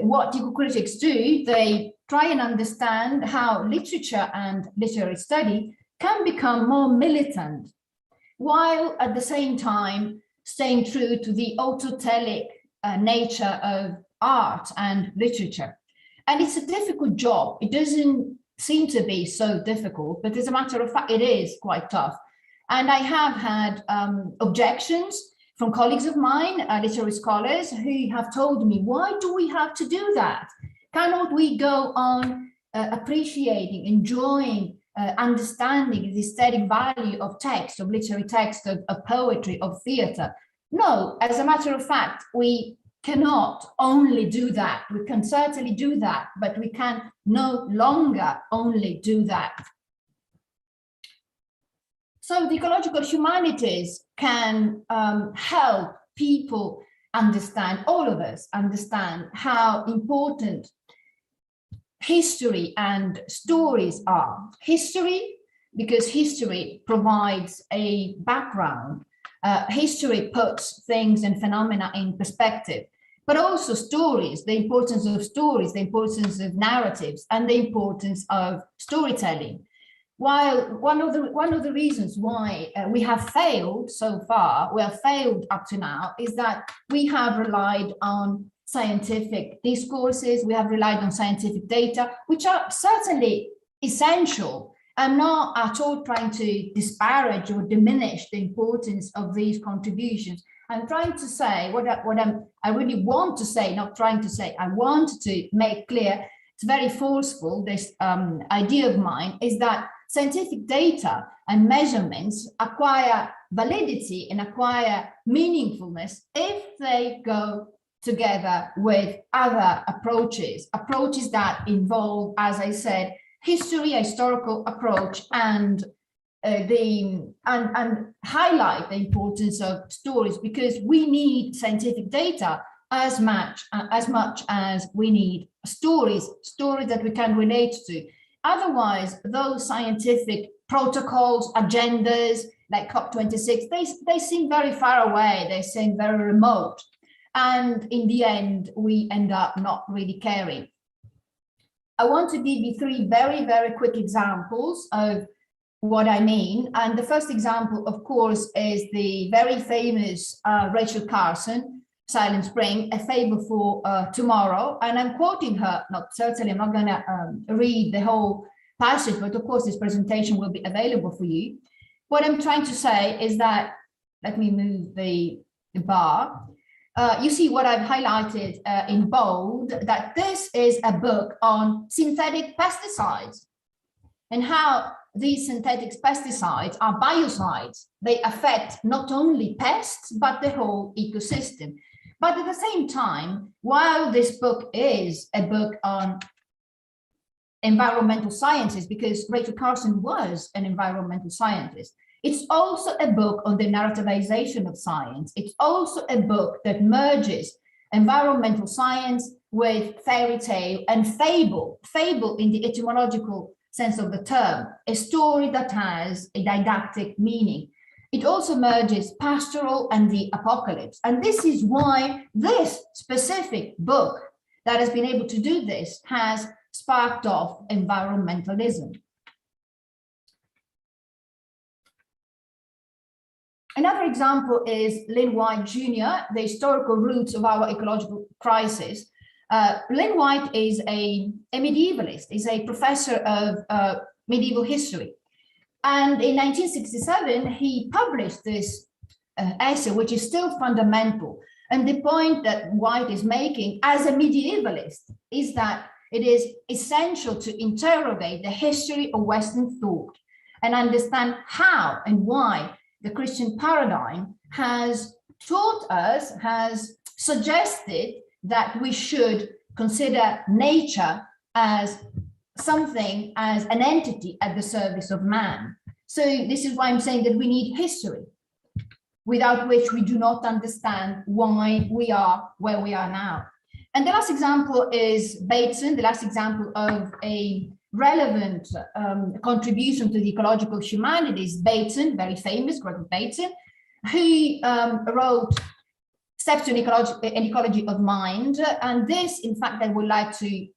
what eco-critics do, they try and understand how literature and literary study can become more militant, while at the same time staying true to the autotelic nature of art and literature. And it's a difficult job. It doesn't seem to be so difficult, but as a matter of fact, it is quite tough. And I have had objections from colleagues of mine, literary scholars, who have told me, why do we have to do that? Cannot we go on appreciating, enjoying, understanding the aesthetic value of text, of literary text, of poetry, of theatre? No, as a matter of fact, we cannot only do that. We can certainly do that, but we can no longer only do that. So the ecological humanities can help people understand, all of us understand, how important history and stories are. History, because history provides a background. History puts things and phenomena in perspective, but also stories, the importance of stories, the importance of narratives, and the importance of storytelling. While one of the reasons why we have failed so far, we have failed up to now, is that we have relied on scientific discourses, we have relied on scientific data, which are certainly essential. I'm not at all trying to disparage or diminish the importance of these contributions. I'm trying to say I really want to say, not trying to say, I want to make clear, it's very forceful, this idea of mine, is that scientific data and measurements acquire validity and acquire meaningfulness if they go together with other approaches that involve, as I said, history, a historical approach, and highlight the importance of stories, because we need scientific data as much as we need stories that we can relate to. Otherwise, those scientific protocols, agendas like COP26, they seem very far away, they seem very remote. And in the end, we end up not really caring. I want to give you three very, very quick examples of what I mean. And the first example, of course, is the very famous Rachel Carson, Silent Spring, A Fable for Tomorrow. And I'm quoting her, I'm not going to read the whole passage, but of course this presentation will be available for you. What I'm trying to say is that, let me move the bar. You see what I've highlighted in bold, that this is a book on synthetic pesticides and how these synthetic pesticides are biocides. They affect not only pests, but the whole ecosystem. But at the same time, while this book is a book on environmental sciences, because Rachel Carson was an environmental scientist, it's also a book on the narrativization of science. It's also a book that merges environmental science with fairy tale and fable, fable in the etymological sense of the term, a story that has a didactic meaning. It also merges pastoral and the apocalypse. And this is why this specific book that has been able to do this has sparked off environmentalism. Another example is Lynn White Jr., the historical roots of our ecological crisis. Lynn White is a medievalist, is a professor of medieval history. And in 1967, he published this essay, which is still fundamental. And the point that White is making as a medievalist is that it is essential to interrogate the history of Western thought and understand how and why the Christian paradigm has taught us, has suggested that we should consider nature as something, as an entity at the service of man. So this is why I'm saying that we need history, without which we do not understand why we are where we are now. And the last example is Bateson, the last example of a relevant contribution to the ecological humanities. Bateson, very famous, Gregory Bateson, who wrote Steps to an Ecology of Mind. And this, in fact, I would like to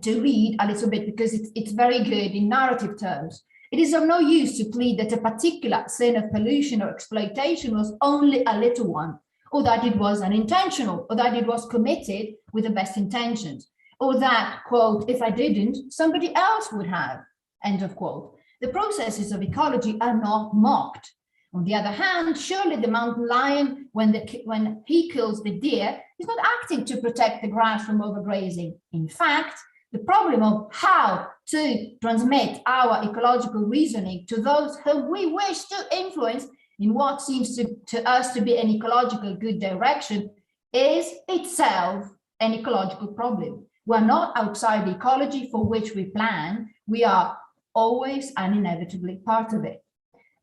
read a little bit because it's very good in narrative terms. It is of no use to plead that a particular sin of pollution or exploitation was only a little one, or that it was unintentional, or that it was committed with the best intentions, or that, quote, if I didn't, somebody else would have, end of quote. The processes of ecology are not mocked. On the other hand, surely the mountain lion, when he kills the deer, is not acting to protect the grass from overgrazing. In fact, the problem of how to transmit our ecological reasoning to those whom we wish to influence in what seems to us to be an ecological good direction is itself an ecological problem. We're not outside the ecology for which we plan. We are always and inevitably part of it.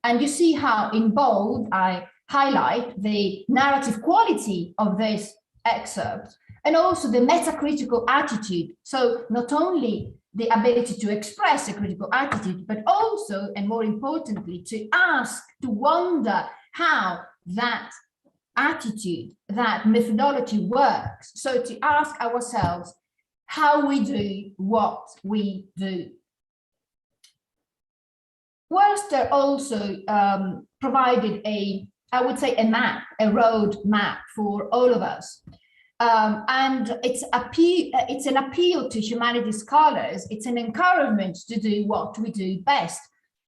And you see how in bold I highlight the narrative quality of this excerpt and also the metacritical attitude. So not only the ability to express a critical attitude, but also, and more importantly, to ask, to wonder how that attitude, that methodology works. So to ask ourselves how we do what we do. Worcester also provided I would say a map, a road map for all of us. And it's an appeal to humanities scholars. It's an encouragement to do what we do best,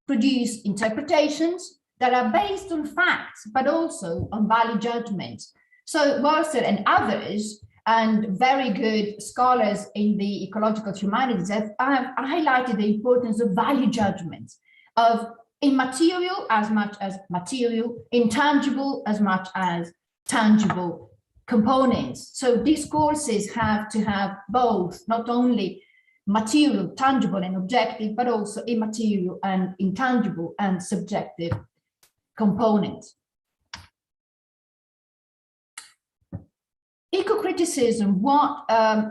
produce interpretations that are based on facts, but also on value judgments. So Worcester and others, and very good scholars in the ecological humanities have highlighted the importance of value judgments, of immaterial as much as material, intangible as much as tangible components. So discourses have to have both, not only material, tangible and objective, but also immaterial and intangible and subjective components. Eco-criticism, what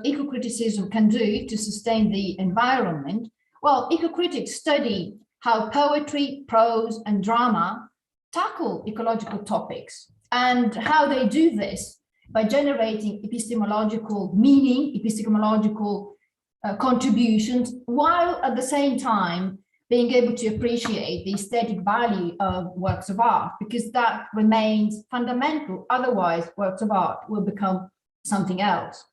eco-criticism can do to sustain the environment. Well, eco-critics study how poetry, prose and drama tackle ecological topics and how they do this by generating epistemological meaning, epistemological contributions, while at the same time being able to appreciate the aesthetic value of works of art, because that remains fundamental. Otherwise, works of art will become something else.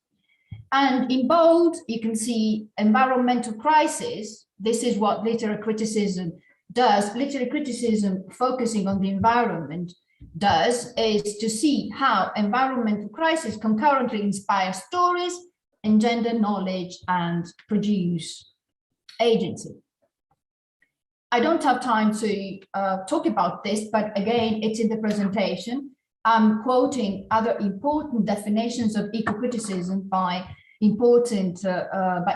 And in bold, you can see environmental crisis. This is what literary criticism does. Literary criticism focusing on the environment does is to see how environmental crisis concurrently inspire stories, engender knowledge, and produce agency. I don't have time to talk about this, but again, it's in the presentation. I'm quoting other important definitions of eco-criticism by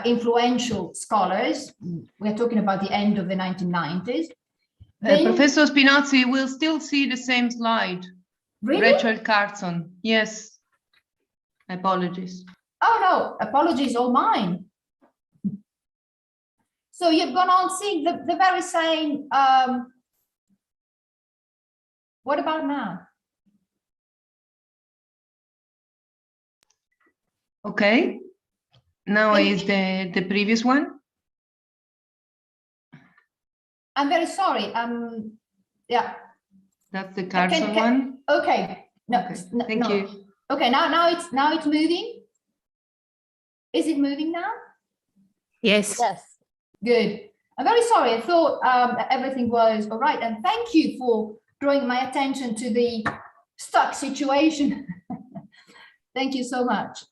influential scholars. We're talking about the end of the 1990s. Professor Spinazzi, we'll still see the same slide. Really? Rachel Carson. Yes. Apologies. Oh no, apologies all mine. So you've gone on seeing the very same. What about now? Okay. Now is the previous one. I'm very sorry. Yeah. That's the Carson one. Okay. No. Okay. No, Thank you. Okay. Now it's moving. Is it moving now? Yes. Yes. Good. I'm very sorry. I thought everything was all right. And thank you for drawing my attention to the stuck situation. Thank you so much.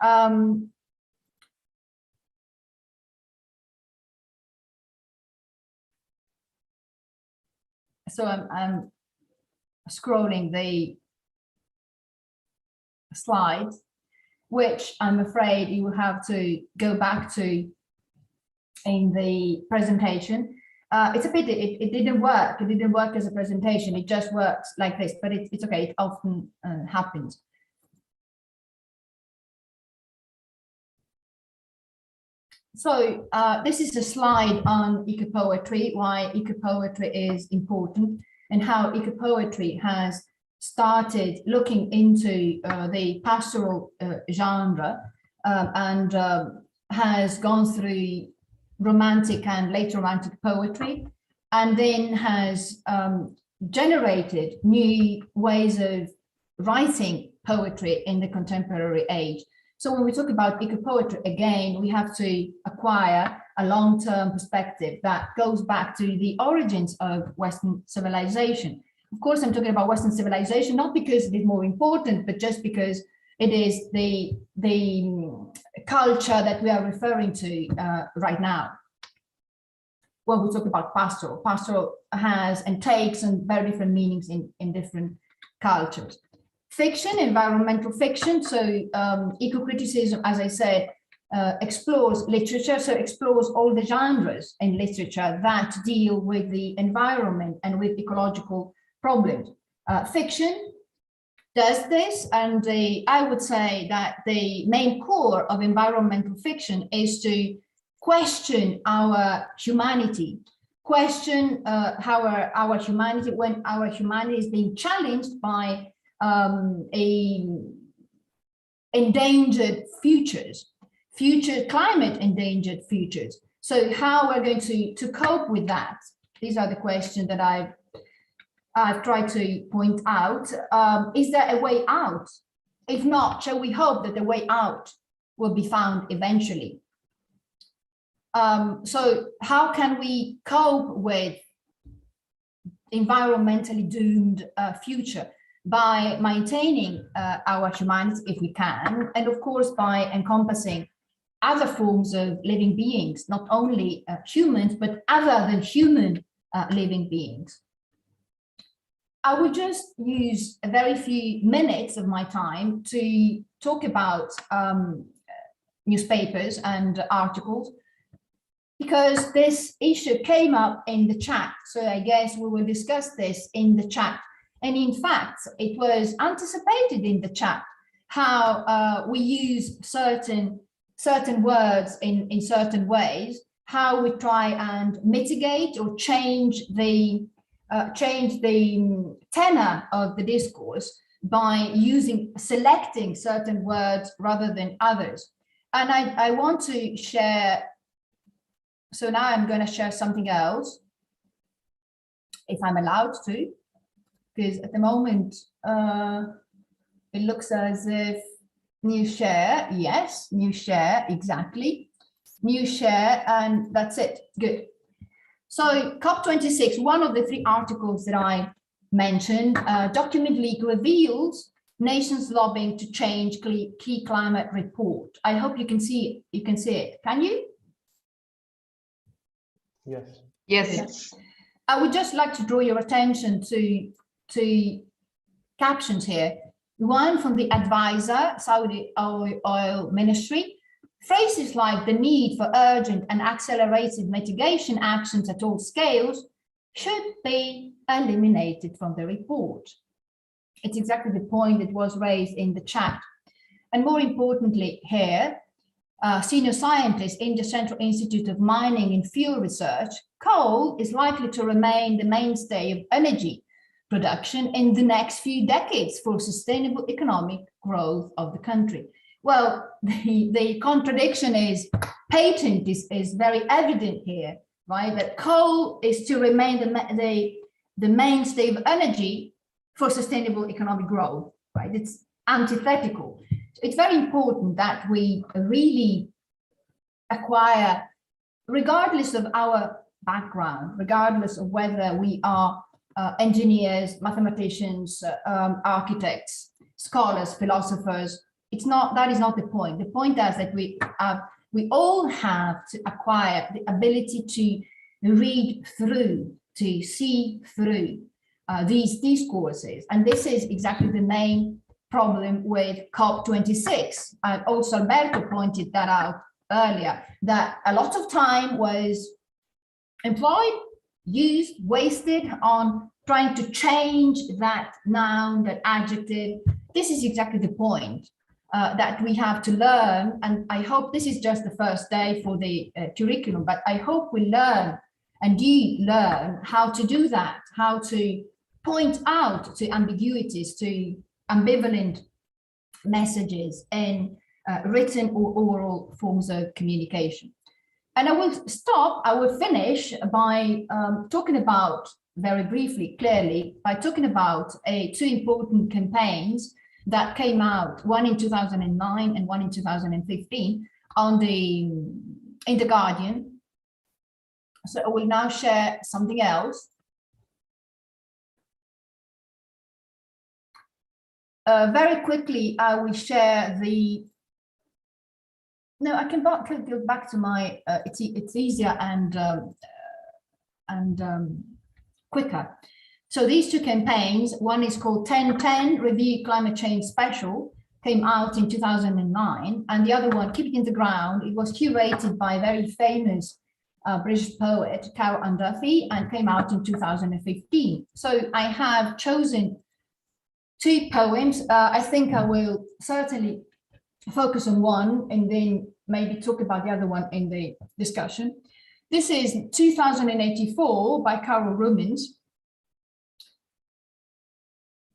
So I'm scrolling the slides, which I'm afraid you will have to go back to in the presentation. It's a pity it didn't work. It didn't work as a presentation. It just works like this, but it's okay. It often happens. So this is a slide on eco-poetry, why eco-poetry is important, and how eco-poetry has started looking into the pastoral genre and has gone through romantic and late romantic poetry, and then has generated new ways of writing poetry in the contemporary age. So when we talk about eco-poetry, again, we have to acquire a long-term perspective that goes back to the origins of Western civilization. Of course, I'm talking about Western civilization, not because it is more important, but just because it is the culture that we are referring to right now. When we talk about pastoral, pastoral has and takes on very different meanings in different cultures. Fiction, environmental fiction, so eco-criticism, as I said, explores literature, so explores all the genres in literature that deal with the environment and with ecological problems. Fiction does this, and I would say that the main core of environmental fiction is to question our humanity, question our humanity when our humanity is being challenged by endangered futures, climate endangered futures. So how we're going to cope with that? These are the questions that I've tried to point out. Is there a way out? If not, shall we hope that the way out will be found eventually? So how can we cope with environmentally doomed future? By maintaining our humanity, if we can, and of course by encompassing other forms of living beings, not only humans, but other than human living beings. I will just use a very few minutes of my time to talk about newspapers and articles, because this issue came up in the chat. So I guess we will discuss this in the chat. And in fact, it was anticipated in the chat how we use certain words in certain ways, how we try and mitigate or change the tenor of the discourse by selecting certain words rather than others. And I want to share, so now I'm going to share something else, if I'm allowed to. Because at the moment, it looks as if new share, yes, new share, exactly. New share, and that's it, good. So COP26, one of the 3 articles that I mentioned, document leak reveals nations lobbying to change key climate report. I hope you can see it. You can see it, can you? Yes. Yes. I would just like to draw your attention to captions here. One from the advisor, Saudi Oil Ministry. Phrases like the need for urgent and accelerated mitigation actions at all scales should be eliminated from the report. It's exactly the point that was raised in the chat. And more importantly here, senior scientist in the Central Institute of Mining and Fuel Research, coal is likely to remain the mainstay of energy production in the next few decades for sustainable economic growth of the country. Well, the contradiction is patent, is very evident here, right? That coal is to remain the mainstay of energy for sustainable economic growth, right? It's antithetical. It's very important that we really acquire, regardless of our background, regardless of whether we are engineers, mathematicians, architects, scholars, philosophers. That is not the point. The point is that we all have to acquire the ability to read through, to see through these discourses. And this is exactly the main problem with COP26. Also, Alberto pointed that out earlier, that a lot of time was employed, used, wasted on trying to change that noun, that adjective. This is exactly the point that we have to learn. And I hope this is just the first day for the curriculum, but I hope we learn and you learn how to do that, how to point out to ambiguities, to ambivalent messages in written or oral forms of communication. And I will finish by talking about, very briefly, clearly, by talking about two important campaigns that came out, one in 2009 and one in 2015 in The Guardian. So I will now share something else. Very quickly, I will share the. No, I can go back to my. It's easier and quicker. So these two campaigns, one is called 1010 Review Climate Change Special, came out in 2009, and the other one, Keep It in the Ground, it was curated by a very famous British poet, Carol Ann Duffy, and came out in 2015. So I have chosen two poems. I think I will certainly focus on one and then maybe talk about the other one in the discussion. This is 2084 by Carol Rumens.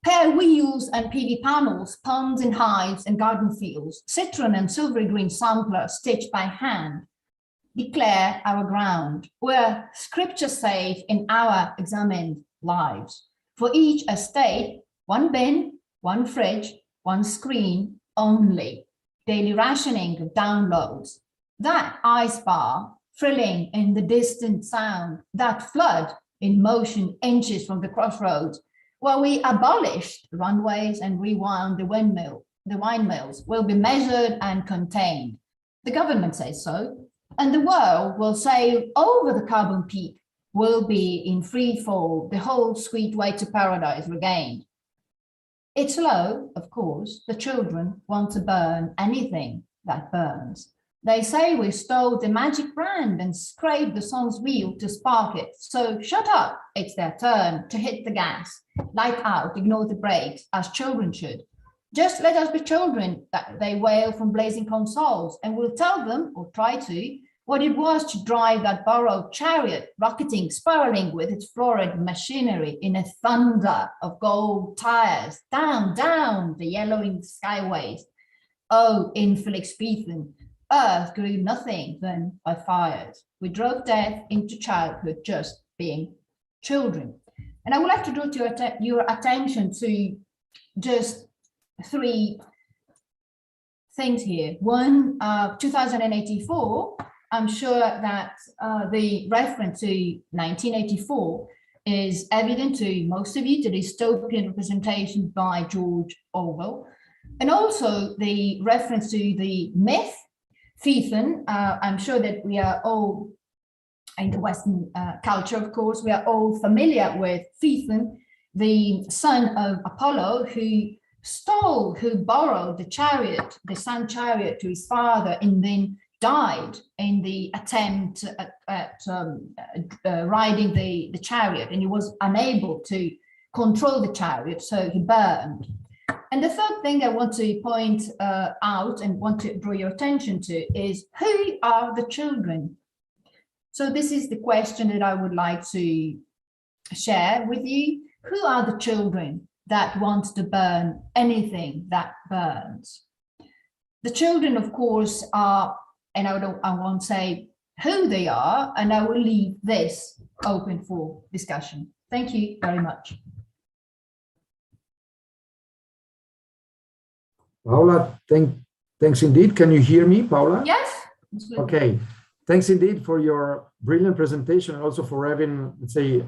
Pair wheels and PV panels, ponds and hives and garden fields, citron and silvery green sampler stitched by hand, declare our ground. We're scripture safe in our examined lives. For each estate, one bin, one fridge, one screen only. Daily rationing of downloads. That ice bar, thrilling in the distant sound, that flood in motion inches from the crossroads, where we abolished runways and rewound the wine mills, will be measured and contained. The government says so, and the world will sail over the carbon peak, will be in free fall, the whole sweet way to paradise regained. It's low, of course, the children want to burn anything that burns. They say we stole the magic brand and scraped the sun's wheel to spark it. So shut up, it's their turn to hit the gas, light out, ignore the brakes, as children should. Just let us be children, that they wail from blazing consoles, and we'll tell them, or try to, what it was to drive that borrowed chariot, rocketing, spiraling with its florid machinery in a thunder of gold tires, down, down the yellowing skyways. Oh, Infelix Beethan, earth grew nothing then by fires. We drove death into childhood just being children. And I would like to draw to your attention to just three things here. One, 2084, I'm sure that the reference to 1984 is evident to most of you, the dystopian representation by George Orwell. And also the reference to the myth, Phaethon. I'm sure that we are all, in the Western culture, of course, we are all familiar with Phaethon, the son of Apollo, who stole, who borrowed the chariot, the sun chariot, to his father, and then died in the attempt at riding the chariot, and he was unable to control the chariot, so he burned. And the third thing I want to point out and want to draw your attention to is, who are the children? So this is the question that I would like to share with you. Who are the children that want to burn anything that burns? The children, of course, are, and I won't say who they are, and I will leave this open for discussion. Thank you very much. Paola, thanks indeed. Can you hear me, Paola? Yes. Absolutely. Okay. Thanks indeed for your brilliant presentation, and also for having, let's say,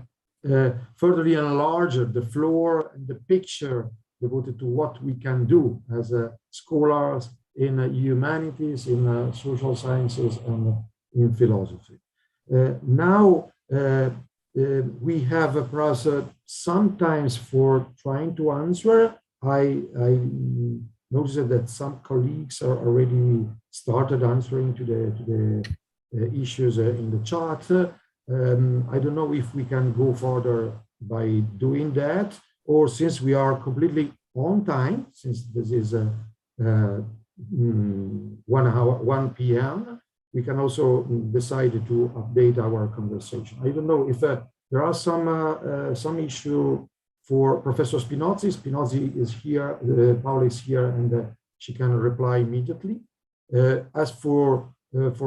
further enlarged the floor and the picture devoted to what we can do as scholars in humanities, in social sciences, and in philosophy. Now, we have a process sometimes for trying to answer. I noticed that some colleagues are already started answering to the issues in the chat. I don't know if we can go further by doing that, or since we are completely on time, since this is 1 p.m., we can also decide to update our conversation. I don't know if there are some issue for Professor Spinozzi. Spinozzi is here, Paola is here, and she can reply immediately. As for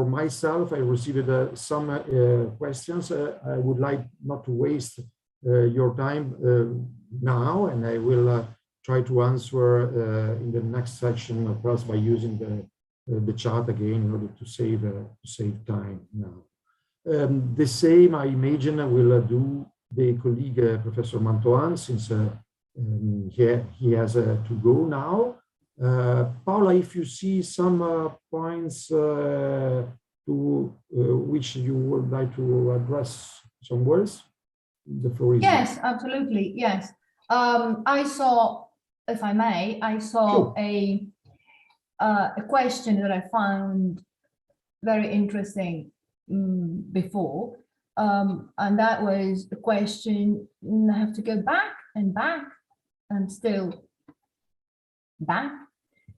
myself, I received some questions. I would like not to waste your time now, and I will try to answer in the next section, perhaps by using the chat again in order to save time now. The same, I imagine, will do the colleague Professor Mantoan, since he has to go now. Paola, if you see some points to which you would like to address some words, the floor is yours. Yes, absolutely. Yes. I saw, if I may, Sure. a question that I found very interesting before, and that was the question. I have to go back and still back.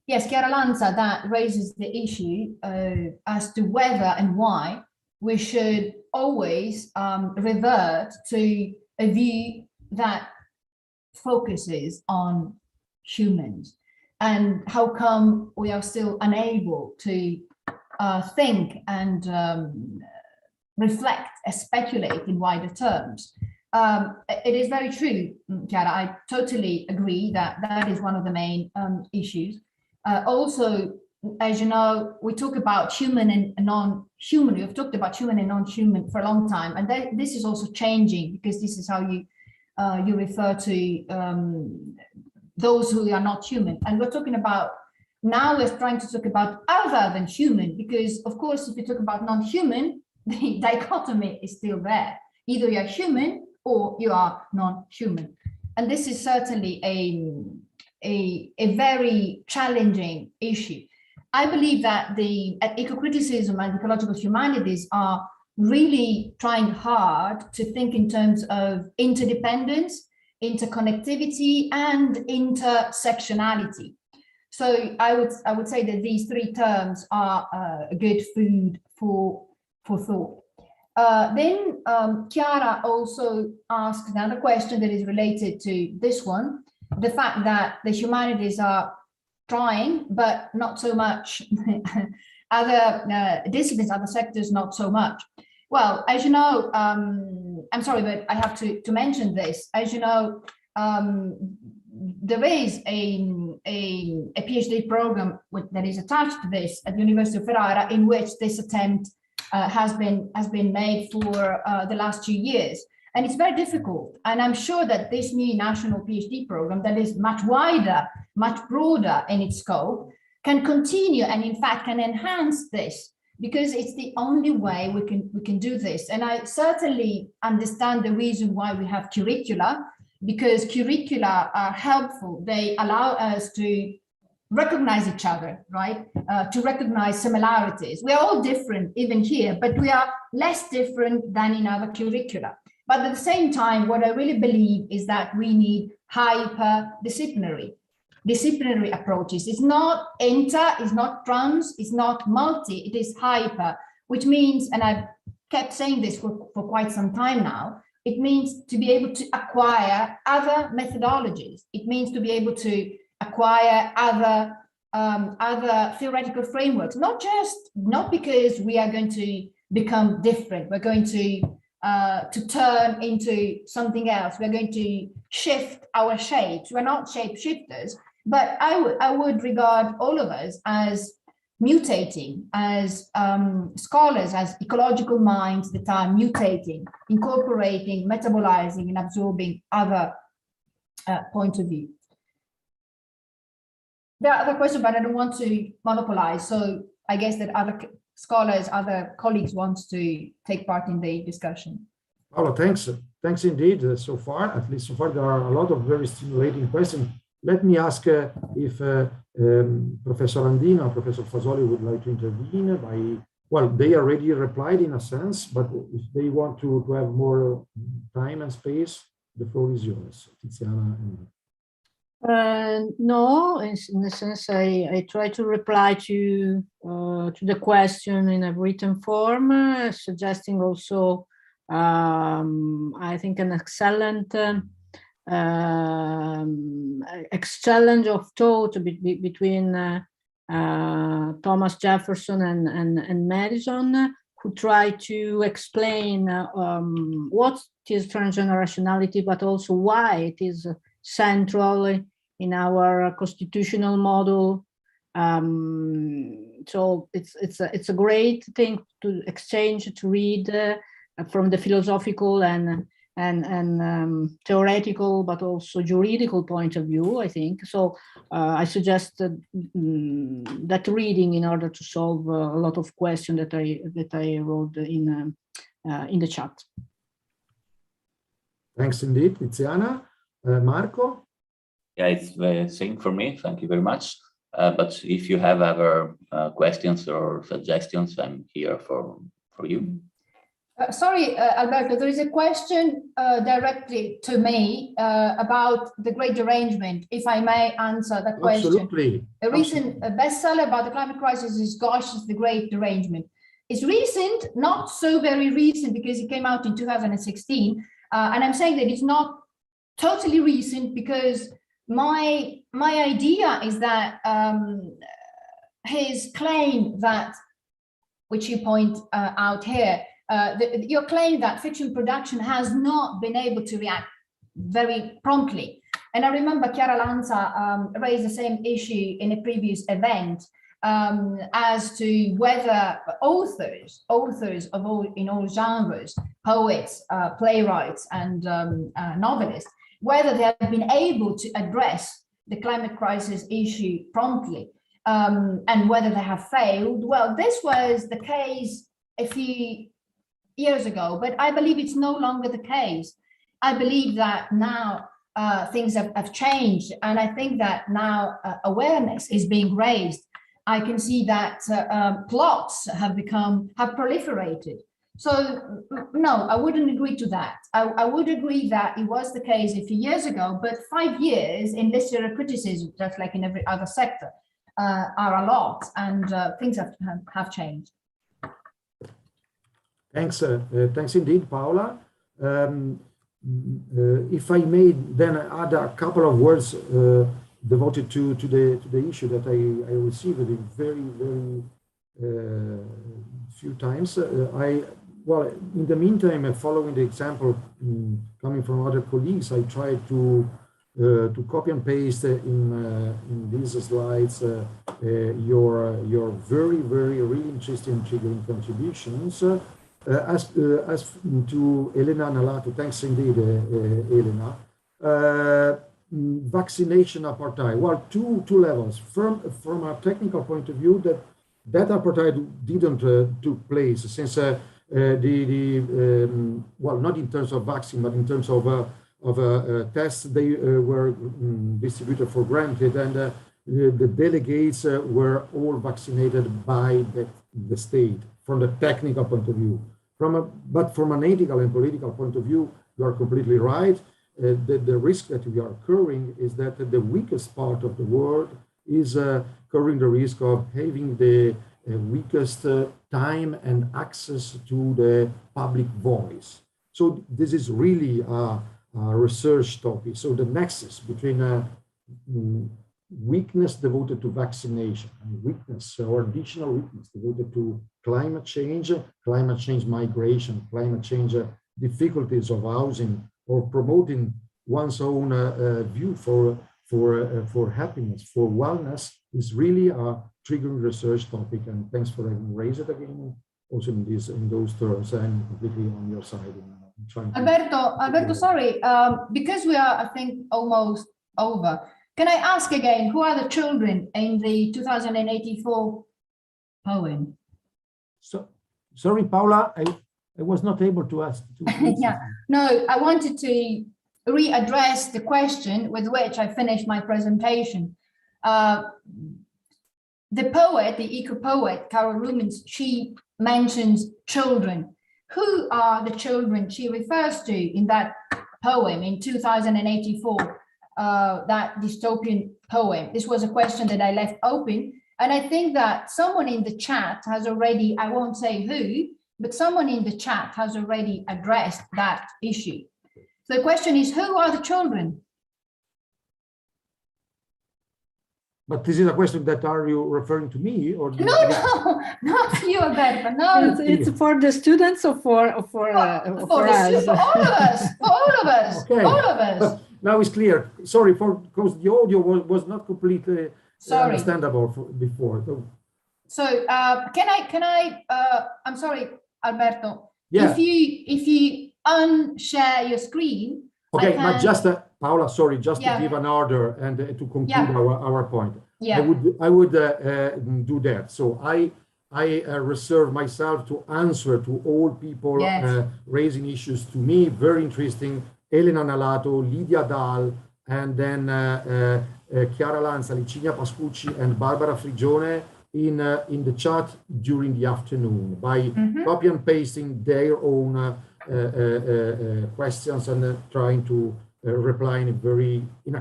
Yes, Chiara Lanza, that raises the issue as to whether and why we should always revert to a view that focuses on humans, and how come we are still unable to think and reflect and speculate in wider terms. It is very true, Chiara, I totally agree that that is one of the main issues. Also, as you know, we talk about human and non-human. We've talked about human and non-human for a long time, and this is also changing, because this is how you refer to those who are not human. And we're talking about, now we're trying to talk about other than human, because of course, if you talk about non-human, the dichotomy is still there. Either you are human or you are non-human. And this is certainly a very challenging issue. I believe that the eco-criticism and ecological humanities are really trying hard to think in terms of interdependence, interconnectivity, and intersectionality. So I would say that these three terms are a good food for thought. Then Chiara also asked another question that is related to this one, the fact that the humanities are trying, but not so much. Other disciplines, other sectors, not so much. Well, as you know, I'm sorry, but I have to mention this. As you know, there is a PhD program that is attached to this at the University of Ferrara, in which this attempt has been made for the last 2 years. And it's very difficult. And I'm sure that this new national PhD program, that is much wider, much broader in its scope, can continue and in fact can enhance this, because it's the only way we can do this. And I certainly understand the reason why we have curricula, because curricula are helpful. They allow us to recognize each other, right? To recognize similarities. We are all different even here, but we are less different than in other curricula. But at the same time, what I really believe is that we need hyper-disciplinary approaches. It's not inter, it's not trans, it's not multi, it is hyper, which means, and I've kept saying this for quite some time now, it means to be able to acquire other methodologies. It means to be able to acquire other theoretical frameworks, not because we are going to become different, we're going to turn into something else, we're going to shift our shapes. We're not shape shifters, but I would regard all of us as mutating, as scholars, as ecological minds that are mutating, incorporating, metabolizing, and absorbing other points of view. There are other questions, but I don't want to monopolize. So I guess that other scholars, other colleagues want to take part in the discussion. Paolo, thanks. Thanks indeed. So far, at least so far, there are a lot of very stimulating questions. Let me ask if Professor Andino or Professor Fasoli would like to intervene well, they already replied in a sense, but if they want to have more time and space, the floor is yours, Tiziana. No, in a sense, I try to reply to the question in a written form, suggesting also, I think, an excellent exchange of thought between Thomas Jefferson and Madison, who try to explain what is transgenerationality, but also why it is central in our constitutional model. So it's a great thing to exchange, to read from the philosophical and theoretical, but also juridical point of view, I think. So I suggest that reading in order to solve a lot of questions that I wrote in the chat. Thanks indeed, Tiziana. Marco? Yeah, it's the same for me. Thank you very much. But if you have other questions or suggestions, I'm here for you. Sorry, Alberto, there is a question directly to me about the Great Derangement, if I may answer that question. Absolutely. A recent bestseller about the climate crisis is Gosh, it's the Great Derangement. It's recent, not so very recent, because it came out in 2016. And I'm saying that it's not totally recent because my idea is that his claim that, which you point out here, your claim that fiction production has not been able to react very promptly. And I remember Chiara Lanza raised the same issue in a previous event as to whether authors of in all genres, poets, playwrights, and novelists, whether they have been able to address the climate crisis issue promptly, and whether they have failed. Well, this was the case a few years ago, but I believe it's no longer the case. I believe that now things have changed, and I think that now awareness is being raised. I can see that plots have proliferated. So no, I wouldn't agree to that. I would agree that it was the case a few years ago, but 5 years in literary criticism, just like in every other sector, are a lot, and things have changed. Thanks, thanks indeed, Paola. If I may then add a couple of words devoted to the issue that I received very few times. Well, in the meantime, following the example coming from other colleagues, I tried to copy and paste in these slides your very really interesting triggering contributions. As to Elena Nalato, thanks indeed, Elena. Vaccination apartheid. Well, two levels. From a technical point of view, that apartheid didn't took place since well, not in terms of vaccine, but in terms of tests, they were distributed for granted, and the delegates were all vaccinated by the state from the technical point of view. But from an ethical and political point of view, you are completely right. The risk that we are occurring is that the weakest part of the world is occurring the risk of having the weakest time and access to the public voice. So this is really a research topic. So the nexus between weakness devoted to vaccination and weakness or additional weakness devoted to climate change migration, climate change difficulties of housing, or promoting one's own view for happiness, for wellness, is really a triggering research topic. And thanks for having raised it again, also in those terms. I'm completely on your side. Alberto, sorry, because we are, I think, almost over. Can I ask again, who are the children in the 2084 poem? So, sorry, Paula, I was not able to ask. Yeah, no, I wanted to readdress the question with which I finished my presentation. The poet, the eco-poet, Carol Lumens, she mentions children. Who are the children she refers to in that poem in 2084? That dystopian poem. This was a question that I left open, and I think that someone in the chat has already, I won't say who, but someone in the chat has already addressed that issue. So the question is, who are the children? But this is a question that, are you referring to me or? No, not to you, Alberto. No, it's for the students or for us. For all of us. For all of us. Okay. All of us. But now it's clear. Sorry, because the audio was not completely understandable before. So can I? I'm sorry, Alberto. Yeah. If you unshare your screen. Okay, but just Paula, sorry, just to give an order and to conclude our point. Yeah. I would do that. So I reserve myself to answer to all people raising issues to me. Very interesting. Elena Nalato, Lydia Dahl, and then Chiara Lanza, Licinia Pascucci, and Barbara Frigione in the chat during the afternoon by copy and pasting their own questions and trying to reply in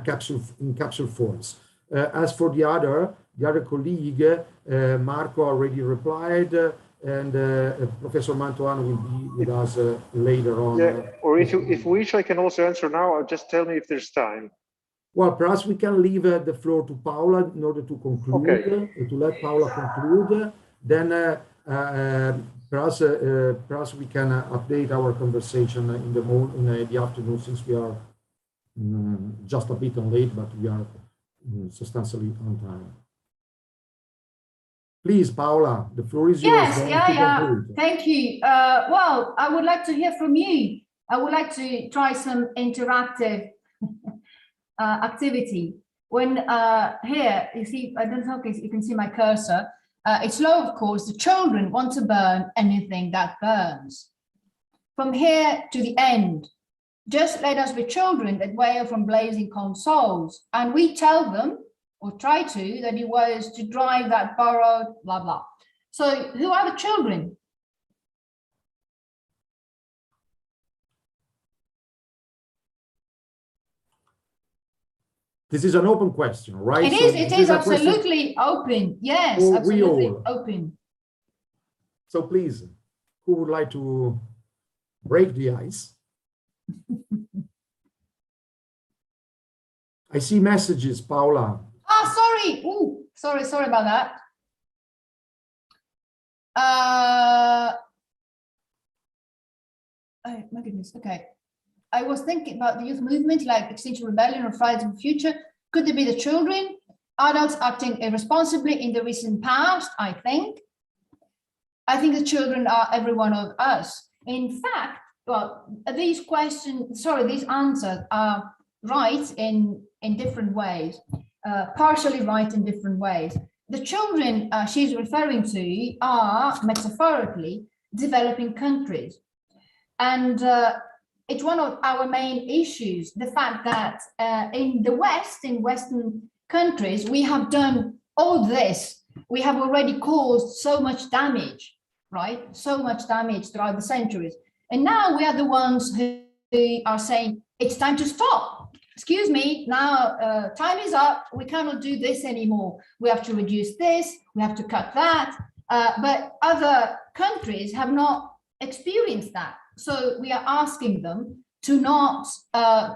capsule forms. As for the other colleague, Marco already replied, and Professor Mantoano will be with us later on. Yeah, or if you wish, I can also answer now. Or just tell me if there's time. Well, perhaps we can leave the floor to Paula in order to conclude, to let Paula conclude. Then perhaps we can update our conversation in the afternoon, since we are just a bit late, but we are substantially on time. Please, Paula, the floor is yours. Yes, thank you. Well, I would like to hear from you. I would like to try some interactive activity. When here, you see, I don't know if you can see my cursor. It's low, of course. The children want to burn anything that burns. From here to the end, just let us be children that wail from blazing consoles, and we tell them, or try to, that it was to drive that borrowed, blah, blah. So who are the children? This is an open question, right? It is absolutely open. Yes, absolutely open. So please, who would like to break the ice? I see messages, Paula. Ah, sorry. Ooh, sorry about that. Oh, my goodness. Okay. I was thinking about the youth movement, like Extinction Rebellion or Fridays for the Future. Could they be the children? Adults acting irresponsibly in the recent past, I think. I think the children are every one of us. In fact, well, these questions, these answers are right in different ways, partially right in different ways. The children she's referring to are, metaphorically, developing countries. And it's one of our main issues, the fact that in the West, in Western countries, we have done all this. We have already caused so much damage, right? So much damage throughout the centuries. And now we are the ones who are saying, it's time to stop. Excuse me, now time is up. We cannot do this anymore. We have to reduce this, we have to cut that. But other countries have not experienced that. So we are asking them to not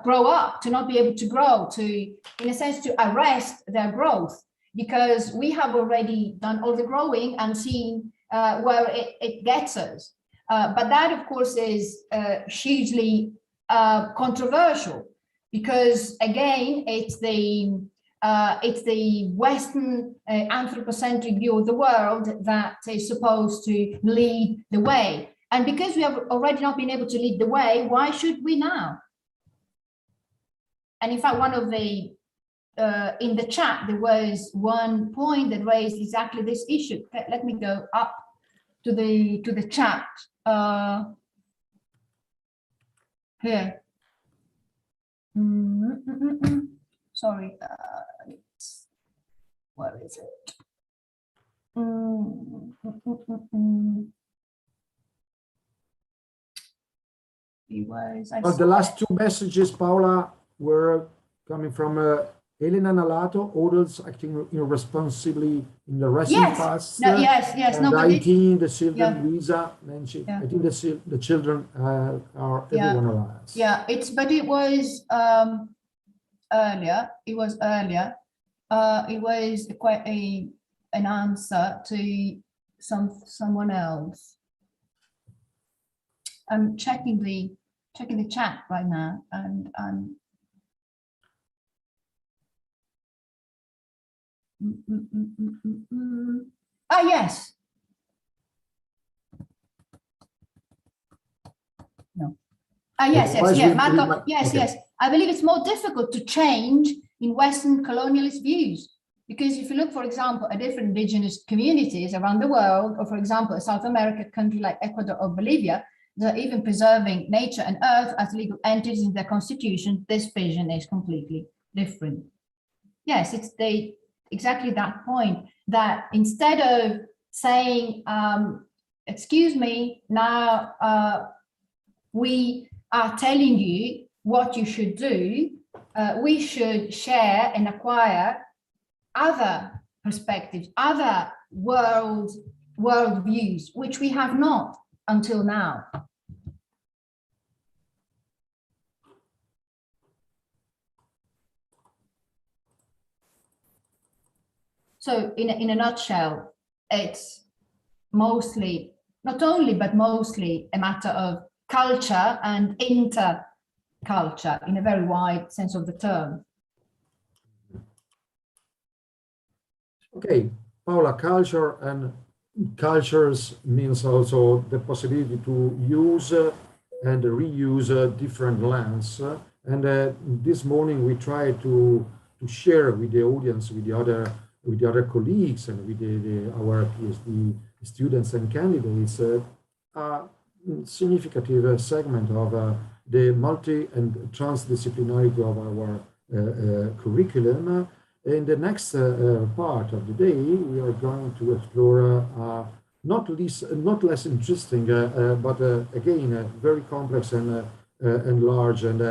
grow up, to not be able to grow, to, in a sense, to arrest their growth, because we have already done all the growing and seen where it gets us. But that, of course, is hugely controversial, because again, it's the Western anthropocentric view of the world that is supposed to lead the way. And because we have already not been able to lead the way, why should we now? And in fact, one of the, in the chat, there was one point that raised exactly this issue. Let me go up to the chat here. Sorry, where is it? Well, the last two messages, Paola, were coming from Elena Nalato, adults acting irresponsibly in the recent past. Yes. And No, I think the children, Luisa mentioned, I think the children are everyone alive. Yeah, but it was earlier. It was earlier. It was quite an answer to someone else. I'm checking the chat right now, and yes. No. Yes. Marco, yes. I believe it's more difficult to change in Western colonialist views, because if you look, for example, at different indigenous communities around the world, or for example, a South American country like Ecuador or Bolivia, they're even preserving nature and earth as legal entities in their constitution. This vision is completely different. Yes, it's exactly that point, that instead of saying, excuse me, now we are telling you what you should do, we should share and acquire other perspectives, other world views, which we have not until now. So in a nutshell, it's mostly, not only, but mostly a matter of culture and interculture in a very wide sense of the term. Okay, Paola, culture and cultures means also the possibility to use and reuse different lands. And this morning we try to share with the audience, with the other colleagues, and with our PhD students and candidates a significant segment of the multi and transdisciplinarity of our curriculum. In the next part of the day, we are going to explore not less interesting, but again a very complex and large and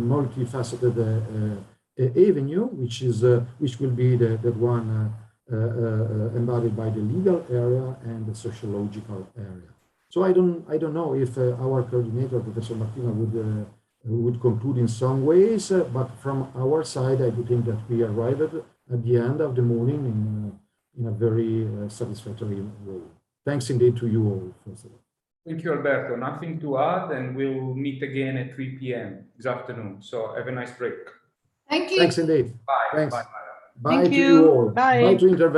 multifaceted avenue, which will be the one embodied by the legal area and the sociological area. So I don't know if our coordinator, Professor Martina, would conclude in some ways, but from our side, I do think that we arrived at the end of the morning in a very satisfactory way. Thanks indeed to you all, first of all. Thank you, Alberto. Nothing to add, and we'll meet again at 3 p.m. this afternoon. So have a nice break. Thank you. Thanks indeed. Bye. Thanks. Bye. Bye to you all. Bye. Bye to intervention.